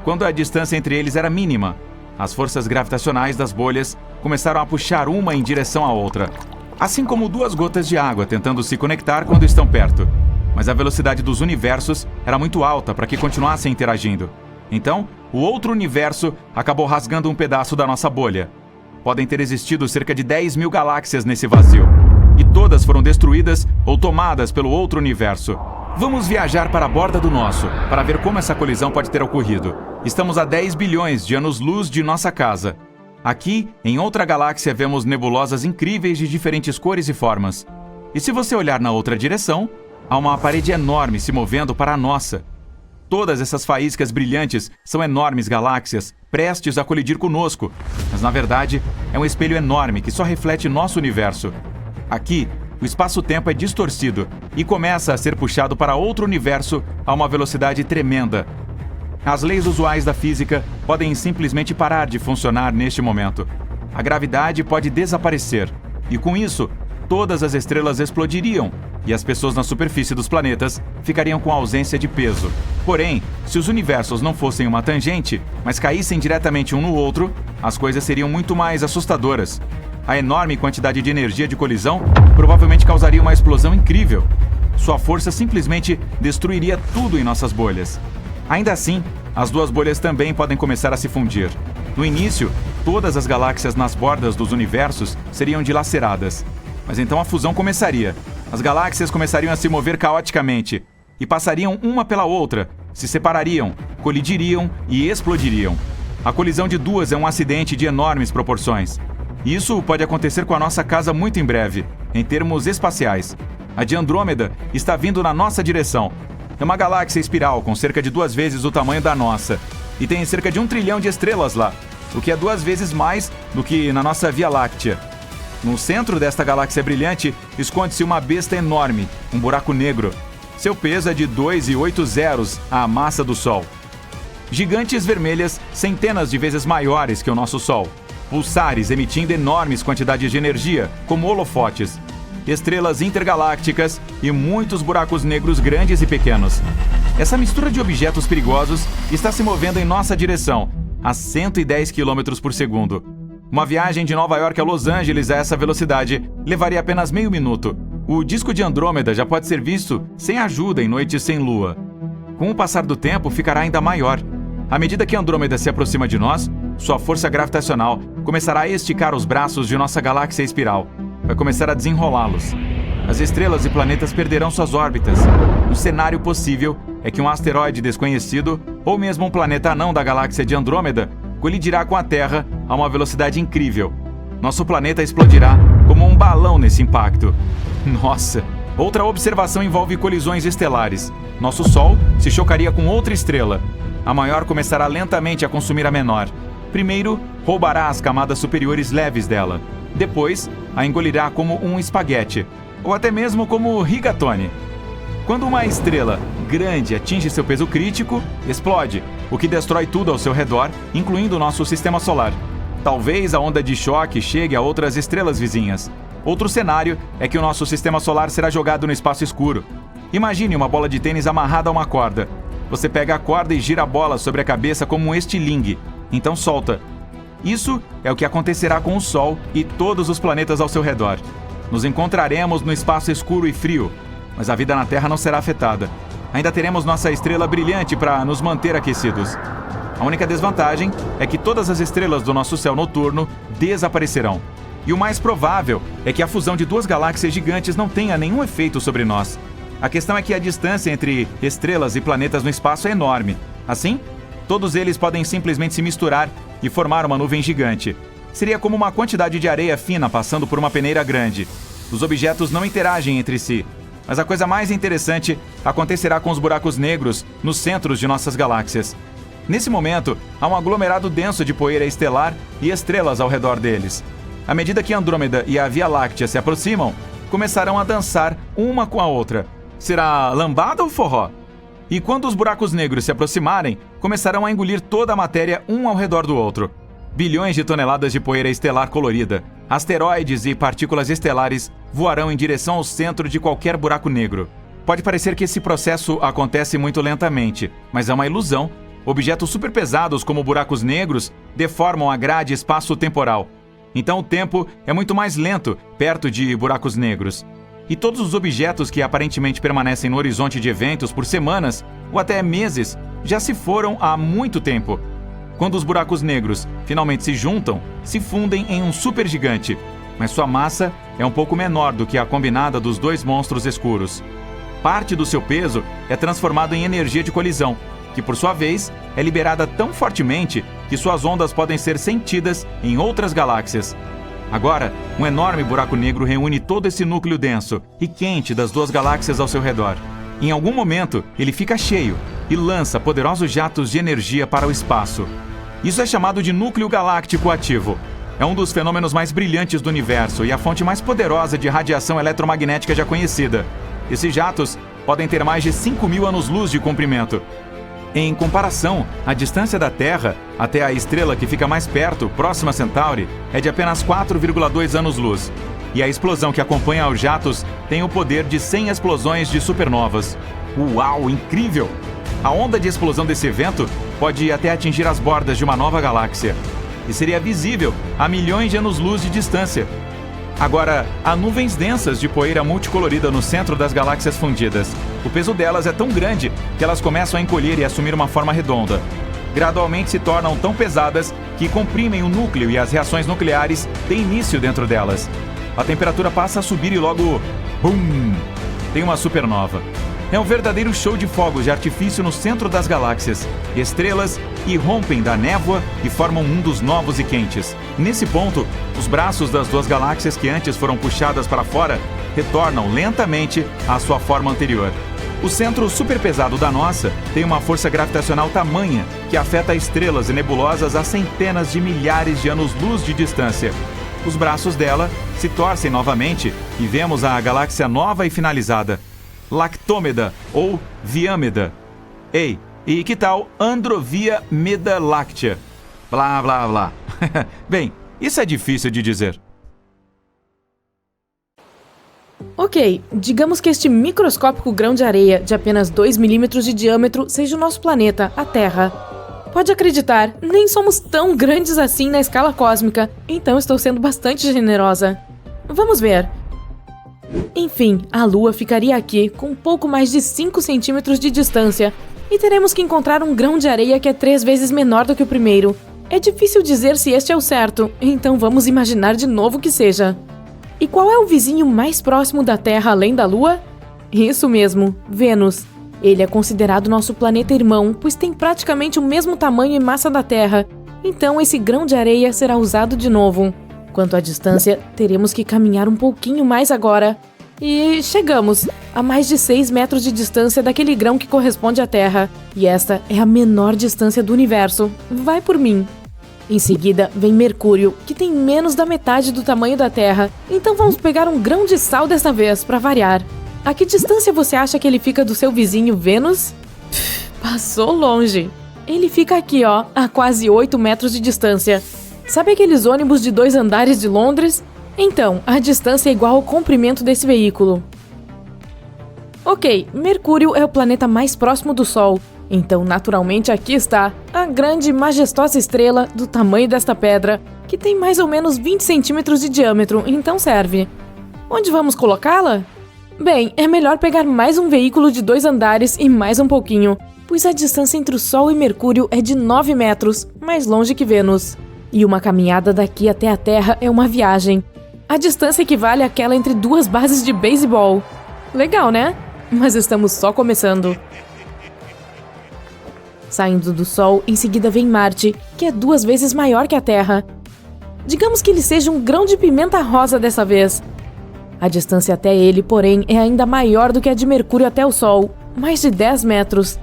quando a distância entre eles era mínima. As forças gravitacionais das bolhas começaram a puxar uma em direção à outra, assim como duas gotas de água tentando se conectar quando estão perto. Mas a velocidade dos universos era muito alta para que continuassem interagindo. Então, o outro universo acabou rasgando um pedaço da nossa bolha. Podem ter existido cerca de 10 mil galáxias nesse vazio, e todas foram destruídas ou tomadas pelo outro universo. Vamos viajar para a borda do nosso, para ver como essa colisão pode ter ocorrido. Estamos a 10 bilhões de anos-luz de nossa casa. Aqui, em outra galáxia, vemos nebulosas incríveis de diferentes cores e formas. E se você olhar na outra direção, há uma parede enorme se movendo para a nossa. Todas essas faíscas brilhantes são enormes galáxias, prestes a colidir conosco. Mas, na verdade, é um espelho enorme que só reflete nosso universo. Aqui, o espaço-tempo é distorcido e começa a ser puxado para outro universo a uma velocidade tremenda. As leis usuais da física podem simplesmente parar de funcionar neste momento. A gravidade pode desaparecer, e com isso, todas as estrelas explodiriam, e as pessoas na superfície dos planetas ficariam com ausência de peso. Porém, se os universos não fossem uma tangente, mas caíssem diretamente um no outro, as coisas seriam muito mais assustadoras. A enorme quantidade de energia de colisão provavelmente causaria uma explosão incrível. Sua força simplesmente destruiria tudo em nossas bolhas. Ainda assim, as duas bolhas também podem começar a se fundir. No início, todas as galáxias nas bordas dos universos seriam dilaceradas. Mas então a fusão começaria. As galáxias começariam a se mover caoticamente e passariam uma pela outra, se separariam, colidiriam e explodiriam. A colisão de duas é um acidente de enormes proporções. Isso pode acontecer com a nossa casa muito em breve, em termos espaciais. A de Andrômeda está vindo na nossa direção. É uma galáxia espiral com cerca de 2 vezes o tamanho da nossa. E tem cerca de 1 trilhão de estrelas lá, o que é 2 vezes mais do que na nossa Via Láctea. No centro desta galáxia brilhante esconde-se uma besta enorme, um buraco negro. Seu peso é de 2,8 a massa do Sol. Gigantes vermelhas centenas de vezes maiores que o nosso Sol. Pulsares emitindo enormes quantidades de energia, como holofotes. Estrelas intergalácticas e muitos buracos negros grandes e pequenos. Essa mistura de objetos perigosos está se movendo em nossa direção, a 110 km por segundo. Uma viagem de Nova York a Los Angeles a essa velocidade levaria apenas meio minuto. O disco de Andrômeda já pode ser visto sem ajuda em noites sem lua. Com o passar do tempo, ficará ainda maior. À medida que Andrômeda se aproxima de nós, sua força gravitacional começará a esticar os braços de nossa galáxia espiral. Vai começar a desenrolá-los. As estrelas e planetas perderão suas órbitas. Um cenário possível é que um asteroide desconhecido, ou mesmo um planeta anão da galáxia de Andrômeda, colidirá com a Terra a uma velocidade incrível. Nosso planeta explodirá como um balão nesse impacto. Nossa! Outra observação envolve colisões estelares. Nosso Sol se chocaria com outra estrela. A maior começará lentamente a consumir a menor. Primeiro, roubará as camadas superiores leves dela. Depois, a engolirá como um espaguete, ou até mesmo como rigatone. Quando uma estrela grande atinge seu peso crítico, explode, o que destrói tudo ao seu redor, incluindo o nosso sistema solar. Talvez a onda de choque chegue a outras estrelas vizinhas. Outro cenário é que o nosso sistema solar será jogado no espaço escuro. Imagine uma bola de tênis amarrada a uma corda. Você pega a corda e gira a bola sobre a cabeça como um estilingue. Então solta. Isso é o que acontecerá com o Sol e todos os planetas ao seu redor. Nos encontraremos no espaço escuro e frio, mas a vida na Terra não será afetada. Ainda teremos nossa estrela brilhante para nos manter aquecidos. A única desvantagem é que todas as estrelas do nosso céu noturno desaparecerão. E o mais provável é que a fusão de 2 galáxias gigantes não tenha nenhum efeito sobre nós. A questão é que a distância entre estrelas e planetas no espaço é enorme. Assim, todos eles podem simplesmente se misturar e formar uma nuvem gigante. Seria como uma quantidade de areia fina passando por uma peneira grande. Os objetos não interagem entre si. Mas a coisa mais interessante acontecerá com os buracos negros nos centros de nossas galáxias. Nesse momento, há um aglomerado denso de poeira estelar e estrelas ao redor deles. À medida que Andrômeda e a Via Láctea se aproximam, começarão a dançar uma com a outra. Será lambada ou forró? E quando os buracos negros se aproximarem, começarão a engolir toda a matéria um ao redor do outro. Bilhões de toneladas de poeira estelar colorida, asteroides e partículas estelares voarão em direção ao centro de qualquer buraco negro. Pode parecer que esse processo acontece muito lentamente, mas é uma ilusão. Objetos superpesados como buracos negros deformam a grade espaço-temporal. Então o tempo é muito mais lento perto de buracos negros. E todos os objetos que aparentemente permanecem no horizonte de eventos por semanas ou até meses já se foram há muito tempo. Quando os buracos negros finalmente se juntam, se fundem em um supergigante, mas sua massa é um pouco menor do que a combinada dos 2 monstros escuros. Parte do seu peso é transformado em energia de colisão, que por sua vez é liberada tão fortemente que suas ondas podem ser sentidas em outras galáxias. Agora, um enorme buraco negro reúne todo esse núcleo denso e quente das 2 galáxias ao seu redor. Em algum momento, ele fica cheio e lança poderosos jatos de energia para o espaço. Isso é chamado de núcleo galáctico ativo. É um dos fenômenos mais brilhantes do universo e a fonte mais poderosa de radiação eletromagnética já conhecida. Esses jatos podem ter mais de 5.000 anos-luz de comprimento. Em comparação, a distância da Terra até a estrela que fica mais perto, próxima a Centauri, é de apenas 4,2 anos-luz. E a explosão que acompanha os jatos tem o poder de 100 explosões de supernovas. Uau, incrível! A onda de explosão desse evento pode até atingir as bordas de uma nova galáxia. E seria visível a milhões de anos-luz de distância. Agora, há nuvens densas de poeira multicolorida no centro das galáxias fundidas. O peso delas é tão grande que elas começam a encolher e assumir uma forma redonda. Gradualmente se tornam tão pesadas que comprimem o núcleo e as reações nucleares têm início dentro delas. A temperatura passa a subir e logo... BUM! Tem uma supernova. É um verdadeiro show de fogos de artifício no centro das galáxias. Estrelas irrompem da névoa e formam mundos novos e quentes. Nesse ponto, os braços das duas galáxias que antes foram puxadas para fora retornam lentamente à sua forma anterior. O centro superpesado da nossa tem uma força gravitacional tamanha que afeta estrelas e nebulosas a centenas de milhares de anos-luz de distância. Os braços dela se torcem novamente e vemos a galáxia nova e finalizada. Lactômeda ou Viâmeda. Ei, e que tal Androvia Meda Láctea? Blá, blá, blá. Bem, isso é difícil de dizer. Ok, digamos que este microscópico grão de areia de apenas 2 milímetros de diâmetro seja o nosso planeta, a Terra. Pode acreditar, nem somos tão grandes assim na escala cósmica, então estou sendo bastante generosa. Vamos ver. Enfim, a Lua ficaria aqui com um pouco mais de 5 centímetros de distância e teremos que encontrar um grão de areia que é 3 vezes menor do que o primeiro. É difícil dizer se este é o certo, então vamos imaginar de novo que seja. E qual é o vizinho mais próximo da Terra além da Lua? Isso mesmo, Vênus. Ele é considerado nosso planeta irmão, pois tem praticamente o mesmo tamanho e massa da Terra, então esse grão de areia será usado de novo. Quanto à distância, teremos que caminhar um pouquinho mais agora. E chegamos a mais de 6 metros de distância daquele grão que corresponde à Terra. E esta é a menor distância do universo. Vai por mim. Em seguida, vem Mercúrio, que tem menos da metade do tamanho da Terra. Então vamos pegar um grão de sal desta vez, para variar. A que distância você acha que ele fica do seu vizinho Vênus? Passou longe. Ele fica aqui, ó, a quase 8 metros de distância. Sabe aqueles ônibus de 2 andares de Londres? Então, a distância é igual ao comprimento desse veículo. Ok, Mercúrio é o planeta mais próximo do Sol. Então, naturalmente, aqui está a grande e majestosa estrela do tamanho desta pedra, que tem mais ou menos 20 centímetros de diâmetro, então serve. Onde vamos colocá-la? Bem, é melhor pegar mais um veículo de 2 andares e mais um pouquinho, pois a distância entre o Sol e Mercúrio é de 9 metros, mais longe que Vênus. E uma caminhada daqui até a Terra é uma viagem. A distância equivale àquela entre 2 bases de beisebol. Legal, né? Mas estamos só começando. Saindo do Sol, em seguida vem Marte, que é 2 vezes maior que a Terra. Digamos que ele seja um grão de pimenta rosa dessa vez. A distância até ele, porém, é ainda maior do que a de Mercúrio até o Sol, mais de 10 metros.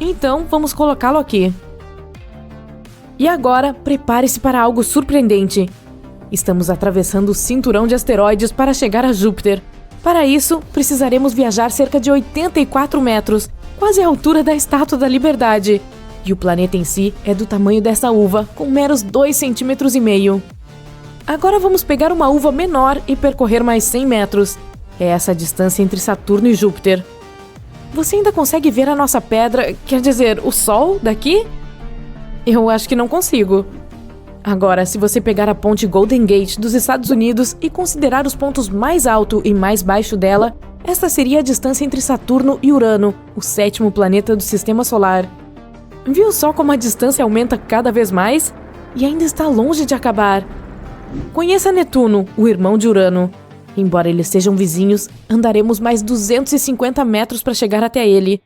Então, vamos colocá-lo aqui. E agora, prepare-se para algo surpreendente. Estamos atravessando o cinturão de asteroides para chegar a Júpiter. Para isso, precisaremos viajar cerca de 84 metros, quase a altura da Estátua da Liberdade. E o planeta em si é do tamanho dessa uva, com meros 2,5 centímetros. Agora vamos pegar uma uva menor e percorrer mais 100 metros. É essa a distância entre Saturno e Júpiter. Você ainda consegue ver a nossa pedra, quer dizer, o Sol, daqui? Eu acho que não consigo. Agora, se você pegar a ponte Golden Gate dos Estados Unidos e considerar os pontos mais alto e mais baixo dela, esta seria a distância entre Saturno e Urano, o 7º planeta do Sistema Solar. Viu só como a distância aumenta cada vez mais? E ainda está longe de acabar. Conheça Netuno, o irmão de Urano. Embora eles sejam vizinhos, andaremos mais 250 metros para chegar até ele.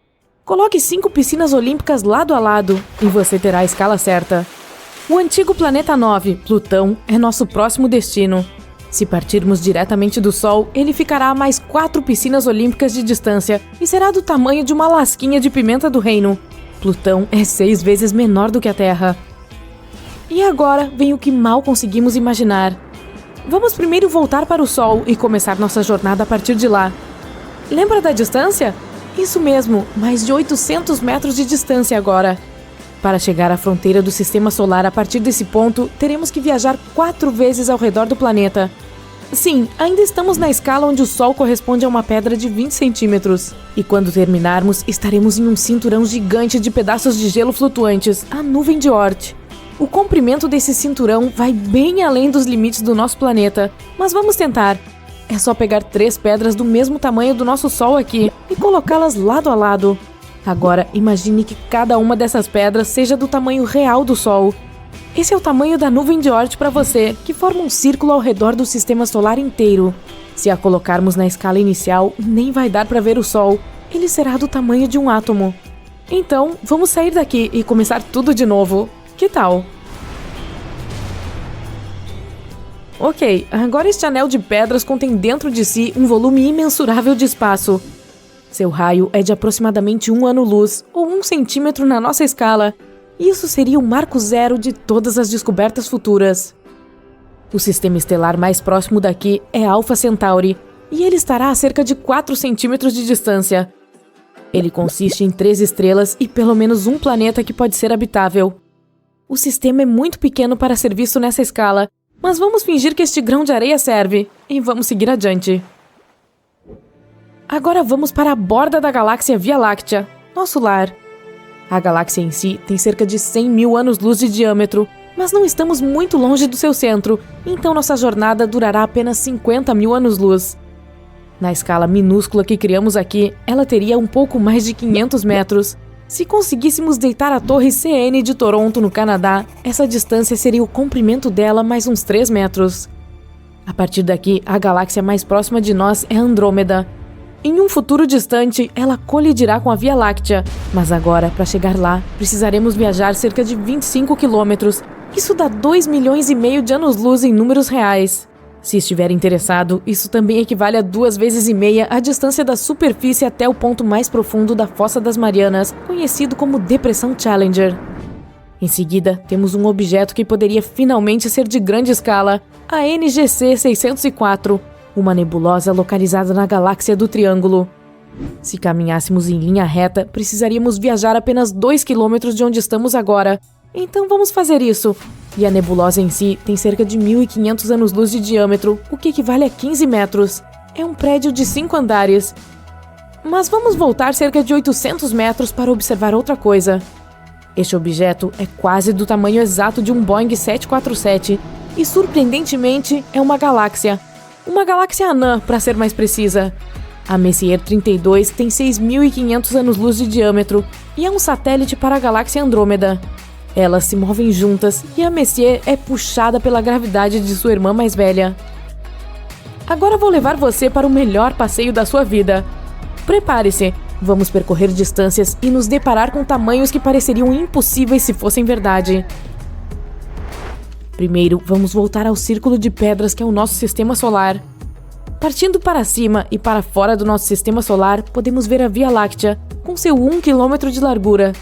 Coloque 5 piscinas olímpicas lado a lado e você terá a escala certa. O antigo planeta 9, Plutão, é nosso próximo destino. Se partirmos diretamente do Sol, ele ficará a mais 4 piscinas olímpicas de distância e será do tamanho de uma lasquinha de pimenta do reino. Plutão é 6 vezes menor do que a Terra. E agora vem o que mal conseguimos imaginar. Vamos primeiro voltar para o Sol e começar nossa jornada a partir de lá. Lembra da distância? Isso mesmo, mais de 800 metros de distância agora. Para chegar à fronteira do Sistema Solar a partir desse ponto, teremos que viajar 4 vezes ao redor do planeta. Sim, ainda estamos na escala onde o Sol corresponde a uma pedra de 20 centímetros. E quando terminarmos, estaremos em um cinturão gigante de pedaços de gelo flutuantes, a nuvem de Oort. O comprimento desse cinturão vai bem além dos limites do nosso planeta, mas vamos tentar. É só pegar 3 pedras do mesmo tamanho do nosso Sol aqui e colocá-las lado a lado. Agora, imagine que cada uma dessas pedras seja do tamanho real do Sol. Esse é o tamanho da nuvem de Oort para você, que forma um círculo ao redor do sistema solar inteiro. Se a colocarmos na escala inicial, nem vai dar para ver o Sol. Ele será do tamanho de um átomo. Então, vamos sair daqui e começar tudo de novo. Que tal? Ok, agora este anel de pedras contém dentro de si um volume imensurável de espaço. Seu raio é de aproximadamente 1 ano-luz, ou 1 centímetro na nossa escala. Isso seria o marco zero de todas as descobertas futuras. O sistema estelar mais próximo daqui é Alpha Centauri, e ele estará a cerca de 4 centímetros de distância. Ele consiste em 3 estrelas e pelo menos um planeta que pode ser habitável. O sistema é muito pequeno para ser visto nessa escala, mas vamos fingir que este grão de areia serve, e vamos seguir adiante. Agora vamos para a borda da galáxia Via Láctea, nosso lar. A galáxia em si tem cerca de 100 mil anos-luz de diâmetro, mas não estamos muito longe do seu centro, então nossa jornada durará apenas 50 mil anos-luz. Na escala minúscula que criamos aqui, ela teria um pouco mais de 500 metros. Se conseguíssemos deitar a torre CN de Toronto, no Canadá, essa distância seria o comprimento dela mais uns 3 metros. A partir daqui, a galáxia mais próxima de nós é Andrômeda. Em um futuro distante, ela colidirá com a Via Láctea, mas agora, para chegar lá, precisaremos viajar cerca de 25 quilômetros. Isso dá 2,5 milhões de anos-luz em números reais. Se estiver interessado, isso também equivale a 2,5 vezes a distância da superfície até o ponto mais profundo da Fossa das Marianas, conhecido como Depressão Challenger. Em seguida, temos um objeto que poderia finalmente ser de grande escala, a NGC 604, uma nebulosa localizada na galáxia do Triângulo. Se caminhássemos em linha reta, precisaríamos viajar apenas 2 quilômetros de onde estamos agora. Então vamos fazer isso. E a nebulosa em si tem cerca de 1.500 anos-luz de diâmetro, o que equivale a 15 metros. É um prédio de 5 andares. Mas vamos voltar cerca de 800 metros para observar outra coisa. Este objeto é quase do tamanho exato de um Boeing 747 e, surpreendentemente, é uma galáxia. Uma galáxia anã, para ser mais precisa. A Messier 32 tem 6.500 anos-luz de diâmetro e é um satélite para a galáxia Andrômeda. Elas se movem juntas e a Messier é puxada pela gravidade de sua irmã mais velha. Agora vou levar você para o melhor passeio da sua vida. Prepare-se, vamos percorrer distâncias e nos deparar com tamanhos que pareceriam impossíveis se fossem verdade. Primeiro, vamos voltar ao círculo de pedras que é o nosso sistema solar. Partindo para cima e para fora do nosso sistema solar, podemos ver a Via Láctea, com seu 1 quilômetro de largura.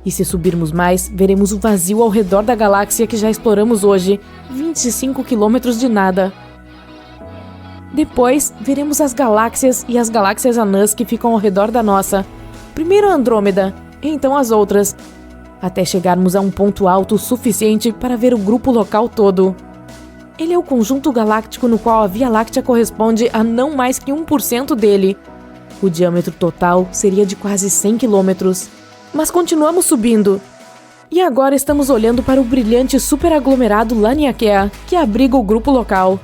E se subirmos mais, veremos o vazio ao redor da galáxia que já exploramos hoje, 25 quilômetros de nada. Depois, veremos as galáxias e as galáxias anãs que ficam ao redor da nossa. Primeiro a Andrômeda, e então as outras, até chegarmos a um ponto alto o suficiente para ver o grupo local todo. Ele é o conjunto galáctico no qual a Via Láctea corresponde a não mais que 1% dele. O diâmetro total seria de quase 100 quilômetros. Mas continuamos subindo. E agora estamos olhando para o brilhante superaglomerado Laniakea, que abriga o grupo local.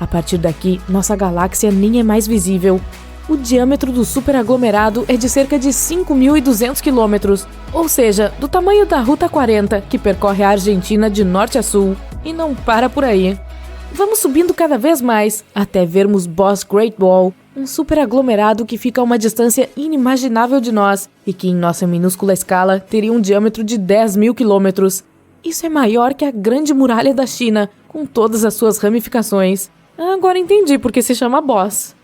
A partir daqui, nossa galáxia nem é mais visível. O diâmetro do superaglomerado é de cerca de 5.200 quilômetros, ou seja, do tamanho da Ruta 40, que percorre a Argentina de norte a sul. E não para por aí. Vamos subindo cada vez mais, até vermos Boss Great Wall, um superaglomerado que fica a uma distância inimaginável de nós e que em nossa minúscula escala teria um diâmetro de 10.000 quilômetros. Isso é maior que a Grande Muralha da China, com todas as suas ramificações. Agora entendi porque se chama Boss.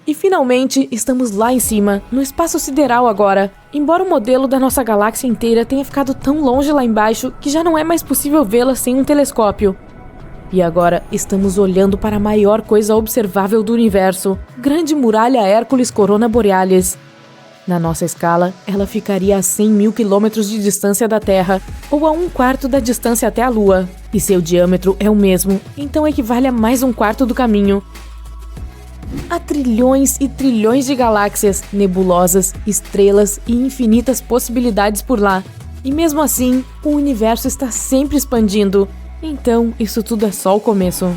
E finalmente, estamos lá em cima, no espaço sideral agora. Embora o modelo da nossa galáxia inteira tenha ficado tão longe lá embaixo que já não é mais possível vê-la sem um telescópio. E agora estamos olhando para a maior coisa observável do universo, Grande Muralha Hércules Corona Borealis. Na nossa escala, ela ficaria a 100.000 quilômetros de distância da Terra, ou a 1/4 da distância até a Lua. E seu diâmetro é o mesmo, então equivale a mais 1/4 do caminho. Há trilhões e trilhões de galáxias, nebulosas, estrelas e infinitas possibilidades por lá. E mesmo assim, o universo está sempre expandindo. Então, isso tudo é só o começo.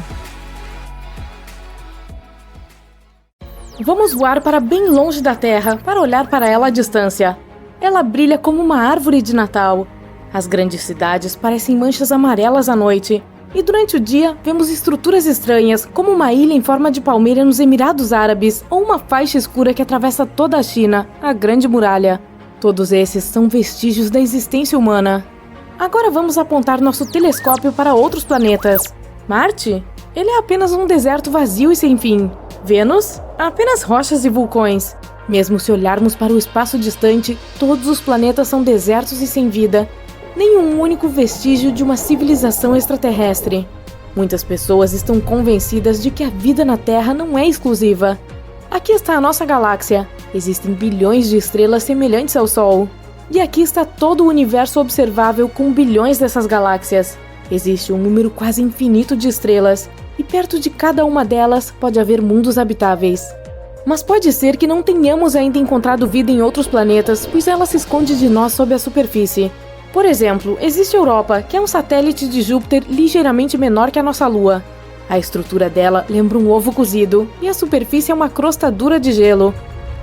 Vamos voar para bem longe da Terra para olhar para ela à distância. Ela brilha como uma árvore de Natal. As grandes cidades parecem manchas amarelas à noite. E durante o dia, vemos estruturas estranhas, como uma ilha em forma de palmeira nos Emirados Árabes ou uma faixa escura que atravessa toda a China, a Grande Muralha. Todos esses são vestígios da existência humana. Agora vamos apontar nosso telescópio para outros planetas. Marte? Ele é apenas um deserto vazio e sem fim. Vênus? Apenas rochas e vulcões. Mesmo se olharmos para o espaço distante, todos os planetas são desertos e sem vida. Nenhum único vestígio de uma civilização extraterrestre. Muitas pessoas estão convencidas de que a vida na Terra não é exclusiva. Aqui está a nossa galáxia. Existem bilhões de estrelas semelhantes ao Sol. E aqui está todo o universo observável com bilhões dessas galáxias. Existe um número quase infinito de estrelas, e perto de cada uma delas pode haver mundos habitáveis. Mas pode ser que não tenhamos ainda encontrado vida em outros planetas, pois ela se esconde de nós sob a superfície. Por exemplo, existe Europa, que é um satélite de Júpiter ligeiramente menor que a nossa Lua. A estrutura dela lembra um ovo cozido, e a superfície é uma crosta dura de gelo.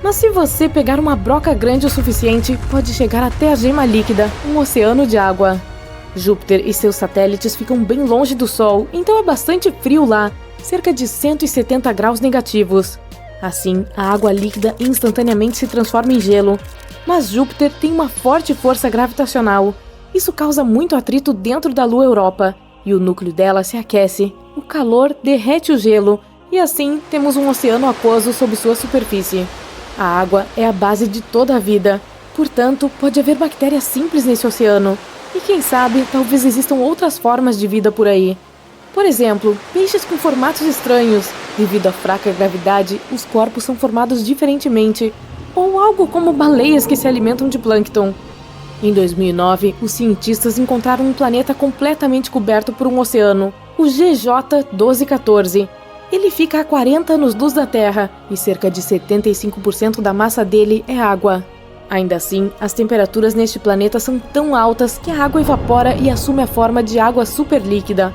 Mas se você pegar uma broca grande o suficiente, pode chegar até a gema líquida, um oceano de água. Júpiter e seus satélites ficam bem longe do Sol, então é bastante frio lá, cerca de 170 graus negativos. Assim, a água líquida instantaneamente se transforma em gelo. Mas Júpiter tem uma forte força gravitacional. Isso causa muito atrito dentro da Lua Europa, e o núcleo dela se aquece. O calor derrete o gelo, e assim temos um oceano aquoso sob sua superfície. A água é a base de toda a vida, portanto, pode haver bactérias simples nesse oceano. E quem sabe, talvez existam outras formas de vida por aí. Por exemplo, peixes com formatos estranhos. Devido à fraca gravidade, os corpos são formados diferentemente. Ou algo como baleias que se alimentam de plâncton. Em 2009, os cientistas encontraram um planeta completamente coberto por um oceano, o GJ 1214. Ele fica a 40 anos-luz da Terra, e cerca de 75% da massa dele é água. Ainda assim, as temperaturas neste planeta são tão altas que a água evapora e assume a forma de água superlíquida.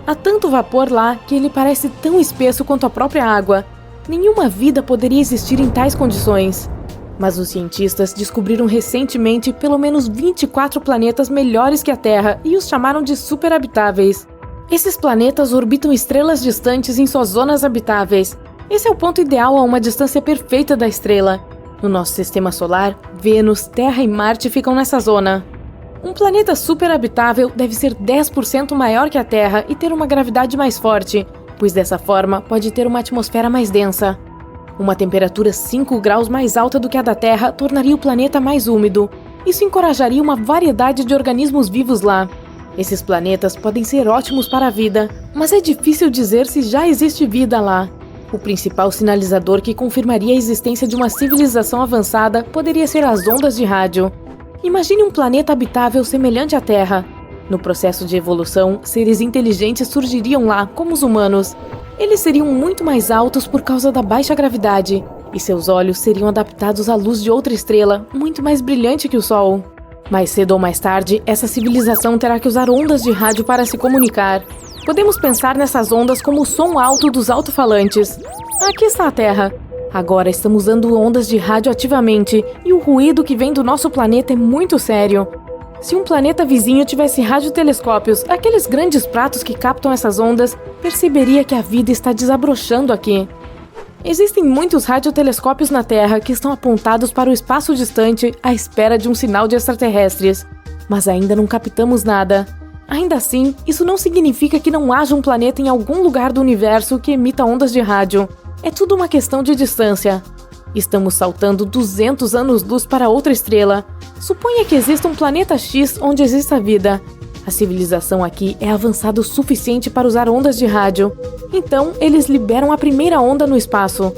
Há tanto vapor lá que ele parece tão espesso quanto a própria água. Nenhuma vida poderia existir em tais condições. Mas os cientistas descobriram recentemente pelo menos 24 planetas melhores que a Terra e os chamaram de superhabitáveis. Esses planetas orbitam estrelas distantes em suas zonas habitáveis. Esse é o ponto ideal a uma distância perfeita da estrela. No nosso sistema solar, Vênus, Terra e Marte ficam nessa zona. Um planeta superhabitável deve ser 10% maior que a Terra e ter uma gravidade mais forte, pois dessa forma pode ter uma atmosfera mais densa. Uma temperatura 5 graus mais alta do que a da Terra tornaria o planeta mais úmido. Isso encorajaria uma variedade de organismos vivos lá. Esses planetas podem ser ótimos para a vida, mas é difícil dizer se já existe vida lá. O principal sinalizador que confirmaria a existência de uma civilização avançada poderia ser as ondas de rádio. Imagine um planeta habitável semelhante à Terra. No processo de evolução, seres inteligentes surgiriam lá, como os humanos. Eles seriam muito mais altos por causa da baixa gravidade, e seus olhos seriam adaptados à luz de outra estrela, muito mais brilhante que o Sol. Mais cedo ou mais tarde, essa civilização terá que usar ondas de rádio para se comunicar. Podemos pensar nessas ondas como o som alto dos alto-falantes. Aqui está a Terra. Agora estamos usando ondas de rádio ativamente, e o ruído que vem do nosso planeta é muito sério. Se um planeta vizinho tivesse radiotelescópios, aqueles grandes pratos que captam essas ondas, perceberia que a vida está desabrochando aqui. Existem muitos radiotelescópios na Terra que estão apontados para o espaço distante à espera de um sinal de extraterrestres, mas ainda não captamos nada. Ainda assim, isso não significa que não haja um planeta em algum lugar do universo que emita ondas de rádio. É tudo uma questão de distância. Estamos saltando 200 anos-luz para outra estrela. Suponha que exista um planeta X onde exista vida. A civilização aqui é avançada o suficiente para usar ondas de rádio. Então, eles liberam a primeira onda no espaço.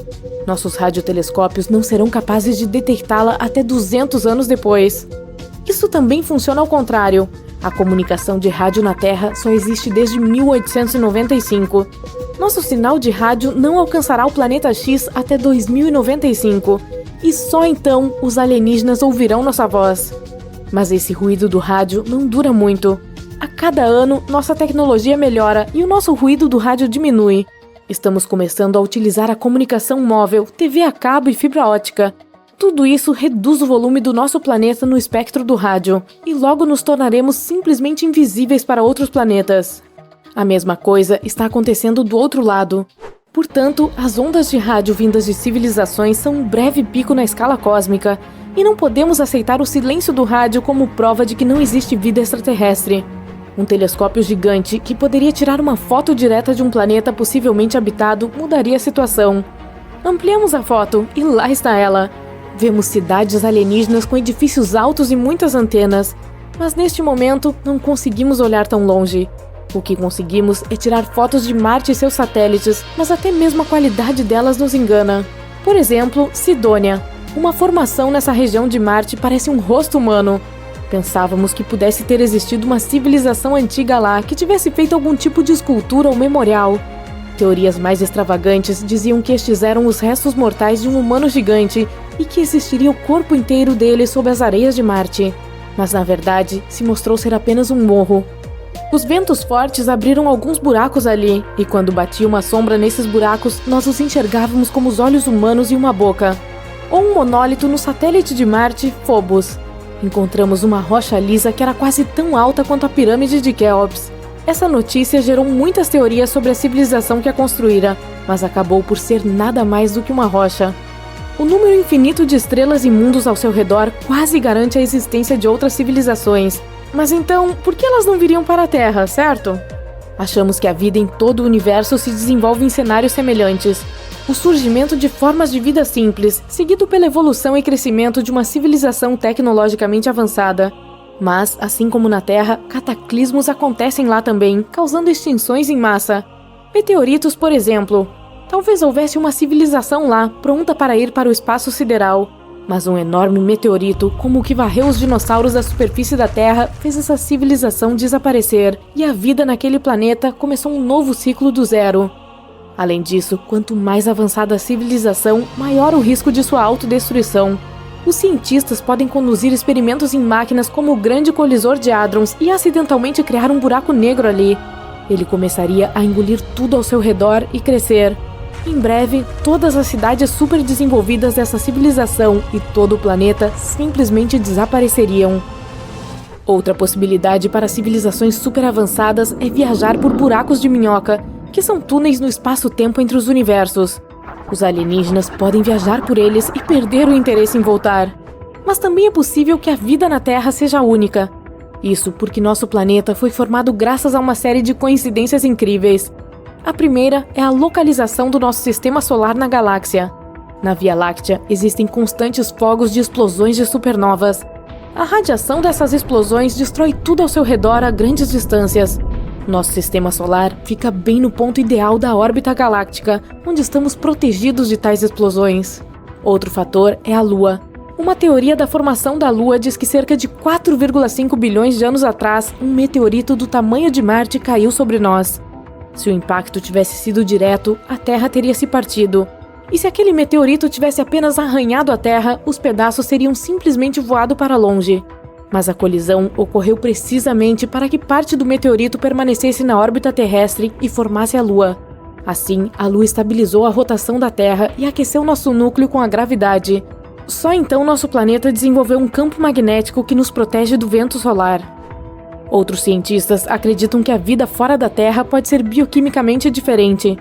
Nossos radiotelescópios não serão capazes de detectá-la até 200 anos depois. Isso também funciona ao contrário. A comunicação de rádio na Terra só existe desde 1895. Nosso sinal de rádio não alcançará o planeta X até 2095. E só então os alienígenas ouvirão nossa voz. Mas esse ruído do rádio não dura muito. A cada ano, nossa tecnologia melhora e o nosso ruído do rádio diminui. Estamos começando a utilizar a comunicação móvel, TV a cabo e fibra ótica. Tudo isso reduz o volume do nosso planeta no espectro do rádio, e logo nos tornaremos simplesmente invisíveis para outros planetas. A mesma coisa está acontecendo do outro lado. Portanto, as ondas de rádio vindas de civilizações são um breve pico na escala cósmica, e não podemos aceitar o silêncio do rádio como prova de que não existe vida extraterrestre. Um telescópio gigante que poderia tirar uma foto direta de um planeta possivelmente habitado mudaria a situação. Ampliamos a foto e lá está ela. Vemos cidades alienígenas com edifícios altos e muitas antenas, mas neste momento não conseguimos olhar tão longe. O que conseguimos é tirar fotos de Marte e seus satélites, mas até mesmo a qualidade delas nos engana. Por exemplo, Sidônia. Uma formação nessa região de Marte parece um rosto humano. Pensávamos que pudesse ter existido uma civilização antiga lá que tivesse feito algum tipo de escultura ou memorial. Teorias mais extravagantes diziam que estes eram os restos mortais de um humano gigante e que existiria o corpo inteiro dele sob as areias de Marte. Mas na verdade, se mostrou ser apenas um morro. Os ventos fortes abriram alguns buracos ali, e quando batia uma sombra nesses buracos, nós os enxergávamos como os olhos humanos e uma boca. Ou um monólito no satélite de Marte, Phobos. Encontramos uma rocha lisa que era quase tão alta quanto a pirâmide de Quéops. Essa notícia gerou muitas teorias sobre a civilização que a construíra, mas acabou por ser nada mais do que uma rocha. O número infinito de estrelas e mundos ao seu redor quase garante a existência de outras civilizações. Mas então, por que elas não viriam para a Terra, certo? Achamos que a vida em todo o universo se desenvolve em cenários semelhantes. O surgimento de formas de vida simples, seguido pela evolução e crescimento de uma civilização tecnologicamente avançada. Mas, assim como na Terra, cataclismos acontecem lá também, causando extinções em massa. Meteoritos, por exemplo. Talvez houvesse uma civilização lá, pronta para ir para o espaço sideral. Mas um enorme meteorito, como o que varreu os dinossauros da superfície da Terra, fez essa civilização desaparecer, e a vida naquele planeta começou um novo ciclo do zero. Além disso, quanto mais avançada a civilização, maior o risco de sua autodestruição. Os cientistas podem conduzir experimentos em máquinas como o Grande Colisor de Hadrons e acidentalmente criar um buraco negro ali. Ele começaria a engolir tudo ao seu redor e crescer. Em breve, todas as cidades super desenvolvidas dessa civilização e todo o planeta simplesmente desapareceriam. Outra possibilidade para civilizações super avançadas é viajar por buracos de minhoca, que são túneis no espaço-tempo entre os universos. Os alienígenas podem viajar por eles e perder o interesse em voltar. Mas também é possível que a vida na Terra seja única. Isso porque nosso planeta foi formado graças a uma série de coincidências incríveis. A primeira é a localização do nosso sistema solar na galáxia. Na Via Láctea existem constantes fogos de explosões de supernovas. A radiação dessas explosões destrói tudo ao seu redor a grandes distâncias. Nosso sistema solar fica bem no ponto ideal da órbita galáctica, onde estamos protegidos de tais explosões. Outro fator é a Lua. Uma teoria da formação da Lua diz que cerca de 4,5 bilhões de anos atrás, um meteorito do tamanho de Marte caiu sobre nós. Se o impacto tivesse sido direto, a Terra teria se partido. E se aquele meteorito tivesse apenas arranhado a Terra, os pedaços teriam simplesmente voado para longe. Mas a colisão ocorreu precisamente para que parte do meteorito permanecesse na órbita terrestre e formasse a Lua. Assim, a Lua estabilizou a rotação da Terra e aqueceu nosso núcleo com a gravidade. Só então nosso planeta desenvolveu um campo magnético que nos protege do vento solar. Outros cientistas acreditam que a vida fora da Terra pode ser bioquimicamente diferente.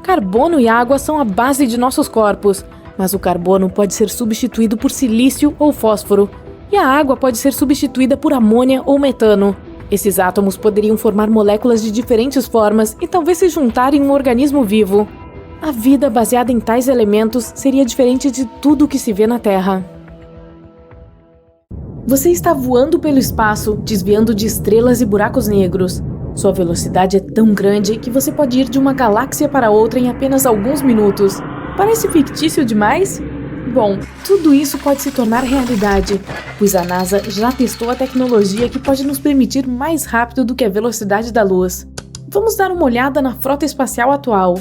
Carbono e água são a base de nossos corpos, mas o carbono pode ser substituído por silício ou fósforo, e a água pode ser substituída por amônia ou metano. Esses átomos poderiam formar moléculas de diferentes formas e talvez se juntar em um organismo vivo. A vida baseada em tais elementos seria diferente de tudo o que se vê na Terra. Você está voando pelo espaço, desviando de estrelas e buracos negros. Sua velocidade é tão grande que você pode ir de uma galáxia para outra em apenas alguns minutos. Parece fictício demais? Bom, tudo isso pode se tornar realidade, pois a NASA já testou a tecnologia que pode nos permitir mais rápido do que a velocidade da luz. Vamos dar uma olhada na frota espacial atual.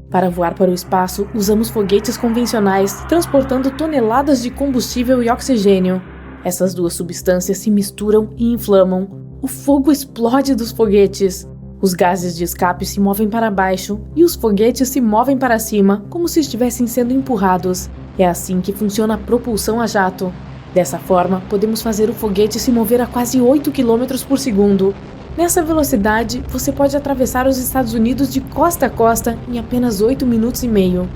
Para voar para o espaço, usamos foguetes convencionais, transportando toneladas de combustível e oxigênio. Essas duas substâncias se misturam e inflamam. O fogo explode dos foguetes. Os gases de escape se movem para baixo e os foguetes se movem para cima, como se estivessem sendo empurrados. É assim que funciona a propulsão a jato. Dessa forma, podemos fazer o foguete se mover a quase 8 km por segundo. Nessa velocidade, você pode atravessar os Estados Unidos de costa a costa em apenas 8 minutos e meio.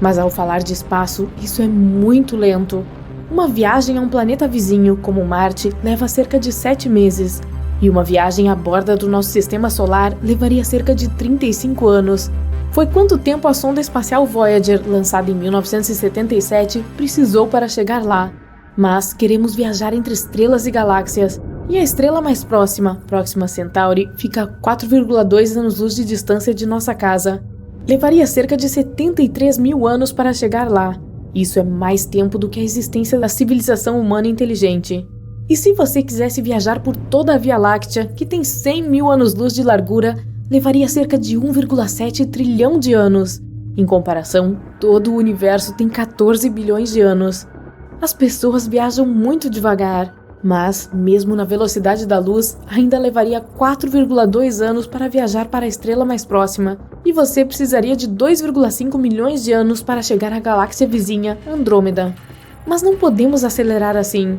Mas ao falar de espaço, isso é muito lento. Uma viagem a um planeta vizinho, como Marte, leva cerca de 7 meses. E uma viagem à borda do nosso sistema solar levaria cerca de 35 anos. Foi quanto tempo a sonda espacial Voyager, lançada em 1977, precisou para chegar lá. Mas queremos viajar entre estrelas e galáxias. E a estrela mais próxima, Próxima Centauri, fica a 4,2 anos-luz de distância de nossa casa. Levaria cerca de 73 mil anos para chegar lá. Isso é mais tempo do que a existência da civilização humana inteligente. E se você quisesse viajar por toda a Via Láctea, que tem 100 mil anos-luz de largura, levaria cerca de 1,7 trilhão de anos. Em comparação, todo o universo tem 14 bilhões de anos. As pessoas viajam muito devagar. Mas, mesmo na velocidade da luz, ainda levaria 4,2 anos para viajar para a estrela mais próxima, e você precisaria de 2,5 milhões de anos para chegar à galáxia vizinha, Andrômeda. Mas não podemos acelerar assim.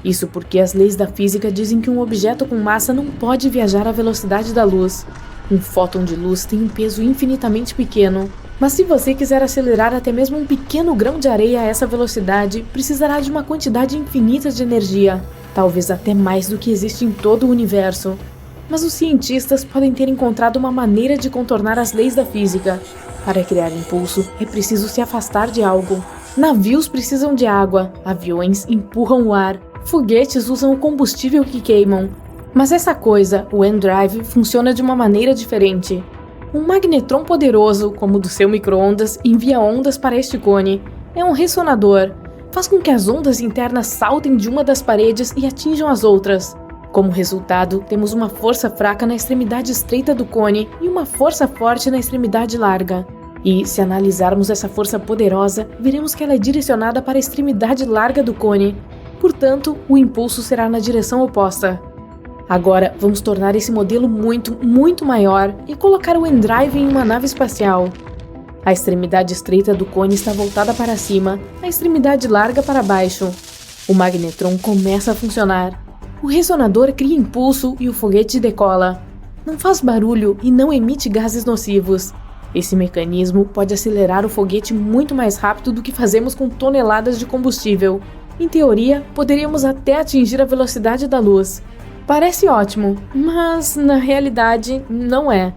Isso porque as leis da física dizem que um objeto com massa não pode viajar à velocidade da luz. Um fóton de luz tem um peso infinitamente pequeno, mas se você quiser acelerar até mesmo um pequeno grão de areia a essa velocidade, precisará de uma quantidade infinita de energia. Talvez até mais do que existe em todo o universo. Mas os cientistas podem ter encontrado uma maneira de contornar as leis da física. Para criar impulso, é preciso se afastar de algo. Navios precisam de água, aviões empurram o ar, foguetes usam o combustível que queimam. Mas essa coisa, o N-Drive, funciona de uma maneira diferente. Um magnetron poderoso, como o do seu micro-ondas, envia ondas para este cone. É um ressonador. Faz com que as ondas internas saltem de uma das paredes e atinjam as outras. Como resultado, temos uma força fraca na extremidade estreita do cone e uma força forte na extremidade larga. E, se analisarmos essa força poderosa, veremos que ela é direcionada para a extremidade larga do cone. Portanto, o impulso será na direção oposta. Agora, vamos tornar esse modelo muito maior e colocar o N-Drive em uma nave espacial. A extremidade estreita do cone está voltada para cima, a extremidade larga para baixo. O magnetron começa a funcionar. O ressonador cria impulso e o foguete decola. Não faz barulho e não emite gases nocivos. Esse mecanismo pode acelerar o foguete muito mais rápido do que fazemos com toneladas de combustível. Em teoria, poderíamos até atingir a velocidade da luz. Parece ótimo, mas na realidade não é.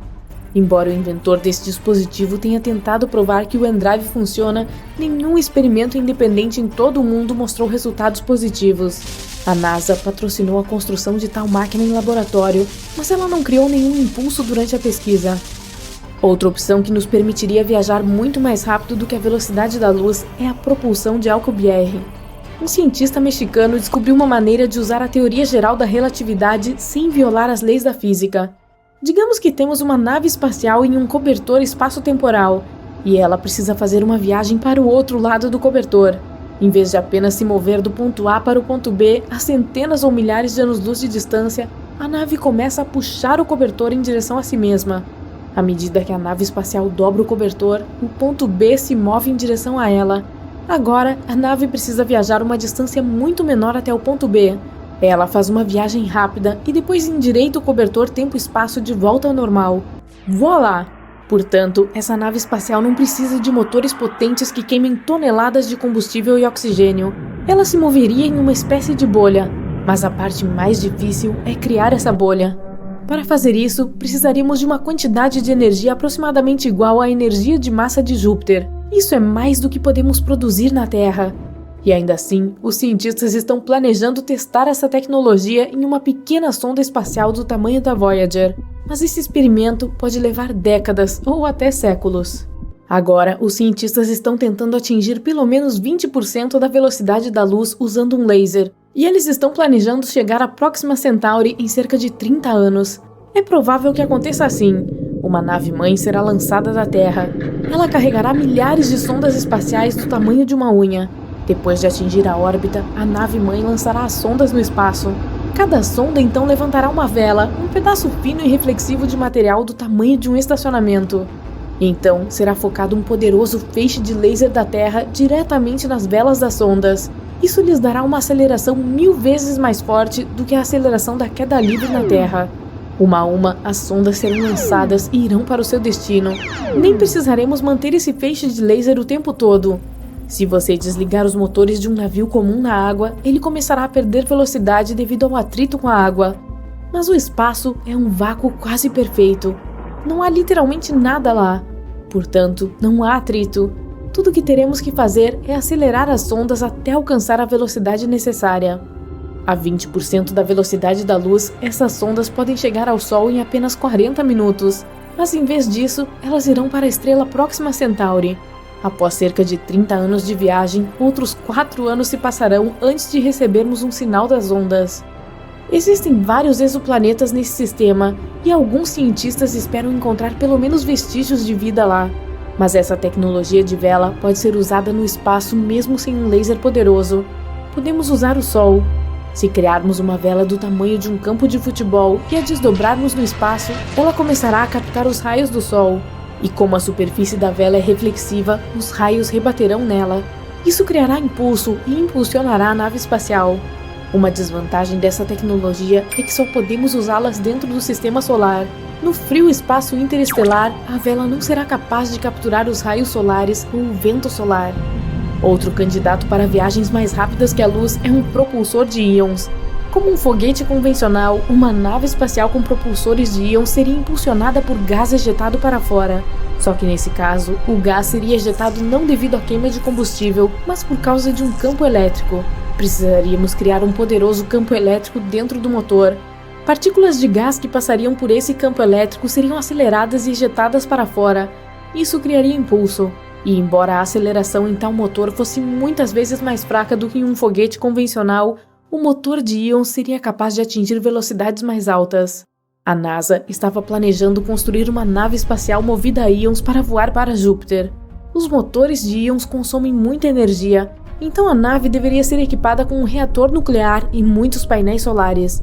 Embora o inventor desse dispositivo tenha tentado provar que o N-Drive funciona, nenhum experimento independente em todo o mundo mostrou resultados positivos. A NASA patrocinou a construção de tal máquina em laboratório, mas ela não criou nenhum impulso durante a pesquisa. Outra opção que nos permitiria viajar muito mais rápido do que a velocidade da luz é a propulsão de Alcubierre. Um cientista mexicano descobriu uma maneira de usar a teoria geral da relatividade sem violar as leis da física. Digamos que temos uma nave espacial em um cobertor espaço-temporal, e ela precisa fazer uma viagem para o outro lado do cobertor. Em vez de apenas se mover do ponto A para o ponto B a centenas ou milhares de anos-luz de distância, a nave começa a puxar o cobertor em direção a si mesma. À medida que a nave espacial dobra o cobertor, o ponto B se move em direção a ela. Agora, a nave precisa viajar uma distância muito menor até o ponto B. Ela faz uma viagem rápida e depois endireita o cobertor tempo-espaço de volta ao normal. Voilá! Portanto, essa nave espacial não precisa de motores potentes que queimem toneladas de combustível e oxigênio. Ela se moveria em uma espécie de bolha, mas a parte mais difícil é criar essa bolha. Para fazer isso, precisaríamos de uma quantidade de energia aproximadamente igual à energia de massa de Júpiter. Isso é mais do que podemos produzir na Terra. E ainda assim, os cientistas estão planejando testar essa tecnologia em uma pequena sonda espacial do tamanho da Voyager. Mas esse experimento pode levar décadas ou até séculos. Agora, os cientistas estão tentando atingir pelo menos 20% da velocidade da luz usando um laser. E eles estão planejando chegar à Próxima Centauri em cerca de 30 anos. É provável que aconteça assim. Uma nave-mãe será lançada da Terra. Ela carregará milhares de sondas espaciais do tamanho de uma unha. Depois de atingir a órbita, a nave-mãe lançará as sondas no espaço. Cada sonda então levantará uma vela, um pedaço fino e reflexivo de material do tamanho de um estacionamento. Então, será focado um poderoso feixe de laser da Terra diretamente nas velas das sondas. Isso lhes dará uma aceleração 1000 vezes mais forte do que a aceleração da queda livre na Terra. Uma a uma, as sondas serão lançadas e irão para o seu destino. Nem precisaremos manter esse feixe de laser o tempo todo. Se você desligar os motores de um navio comum na água, ele começará a perder velocidade devido ao atrito com a água. Mas o espaço é um vácuo quase perfeito. Não há literalmente nada lá. Portanto, não há atrito. Tudo que teremos que fazer é acelerar as sondas até alcançar a velocidade necessária. A 20% da velocidade da luz, essas sondas podem chegar ao Sol em apenas 40 minutos. Mas em vez disso, elas irão para a estrela Próxima Centauri. Após cerca de 30 anos de viagem, outros 4 anos se passarão antes de recebermos um sinal das ondas. Existem vários exoplanetas nesse sistema, e alguns cientistas esperam encontrar pelo menos vestígios de vida lá. Mas essa tecnologia de vela pode ser usada no espaço mesmo sem um laser poderoso. Podemos usar o Sol. Se criarmos uma vela do tamanho de um campo de futebol e a desdobrarmos no espaço, ela começará a captar os raios do Sol. E como a superfície da vela é reflexiva, os raios rebaterão nela. Isso criará impulso e impulsionará a nave espacial. Uma desvantagem dessa tecnologia é que só podemos usá-las dentro do sistema solar. No frio espaço interestelar, a vela não será capaz de capturar os raios solares ou o vento solar. Outro candidato para viagens mais rápidas que a luz é um propulsor de íons. Como um foguete convencional, uma nave espacial com propulsores de íons seria impulsionada por gás ejetado para fora. Só que nesse caso, o gás seria ejetado não devido à queima de combustível, mas por causa de um campo elétrico. Precisaríamos criar um poderoso campo elétrico dentro do motor. Partículas de gás que passariam por esse campo elétrico seriam aceleradas e ejetadas para fora. Isso criaria impulso. E embora a aceleração em tal motor fosse muitas vezes mais fraca do que em um foguete convencional, o motor de íons seria capaz de atingir velocidades mais altas. A NASA estava planejando construir uma nave espacial movida a íons para voar para Júpiter. Os motores de íons consomem muita energia, então a nave deveria ser equipada com um reator nuclear e muitos painéis solares.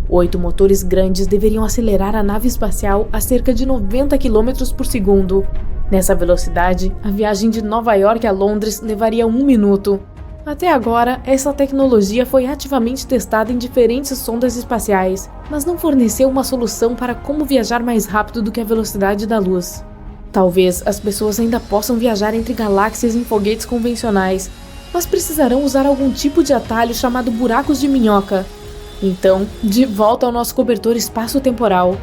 8 motores grandes deveriam acelerar a nave espacial a cerca de 90 km por segundo. Nessa velocidade, a viagem de Nova York a Londres levaria 1 minuto. Até agora, essa tecnologia foi ativamente testada em diferentes sondas espaciais, mas não forneceu uma solução para como viajar mais rápido do que a velocidade da luz. Talvez as pessoas ainda possam viajar entre galáxias em foguetes convencionais, mas precisarão usar algum tipo de atalho chamado buracos de minhoca. Então, de volta ao nosso cobertor espaço-temporal.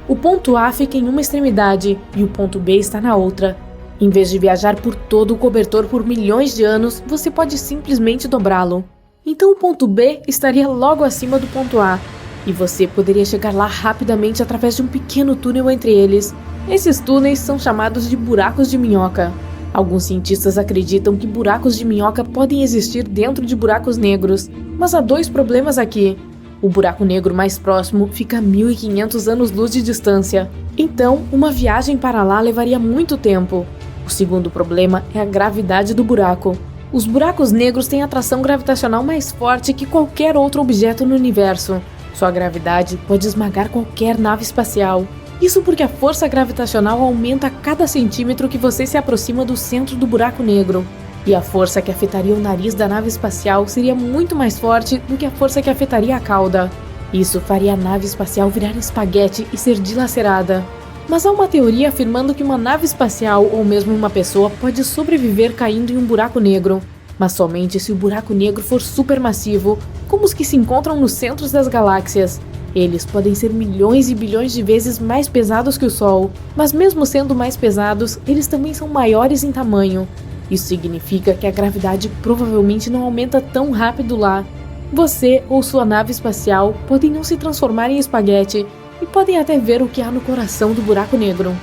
O ponto A fica em uma extremidade e o ponto B está na outra. Em vez de viajar por todo o cobertor por milhões de anos, você pode simplesmente dobrá-lo. Então o ponto B estaria logo acima do ponto A, e você poderia chegar lá rapidamente através de um pequeno túnel entre eles. Esses túneis são chamados de buracos de minhoca. Alguns cientistas acreditam que buracos de minhoca podem existir dentro de buracos negros, mas há 2 problemas aqui. O buraco negro mais próximo fica a 1500 anos-luz de distância, então uma viagem para lá levaria muito tempo. O segundo problema é a gravidade do buraco. Os buracos negros têm atração gravitacional mais forte que qualquer outro objeto no universo. Sua gravidade pode esmagar qualquer nave espacial. Isso porque a força gravitacional aumenta a cada centímetro que você se aproxima do centro do buraco negro. E a força que afetaria o nariz da nave espacial seria muito mais forte do que a força que afetaria a cauda. Isso faria a nave espacial virar espaguete e ser dilacerada. Mas há uma teoria afirmando que uma nave espacial ou mesmo uma pessoa pode sobreviver caindo em um buraco negro. Mas somente se o buraco negro for supermassivo, como os que se encontram nos centros das galáxias. Eles podem ser milhões e bilhões de vezes mais pesados que o Sol, mas mesmo sendo mais pesados, eles também são maiores em tamanho. Isso significa que a gravidade provavelmente não aumenta tão rápido lá. Você ou sua nave espacial podem não se transformar em espaguete e podem até ver o que há no coração do buraco negro.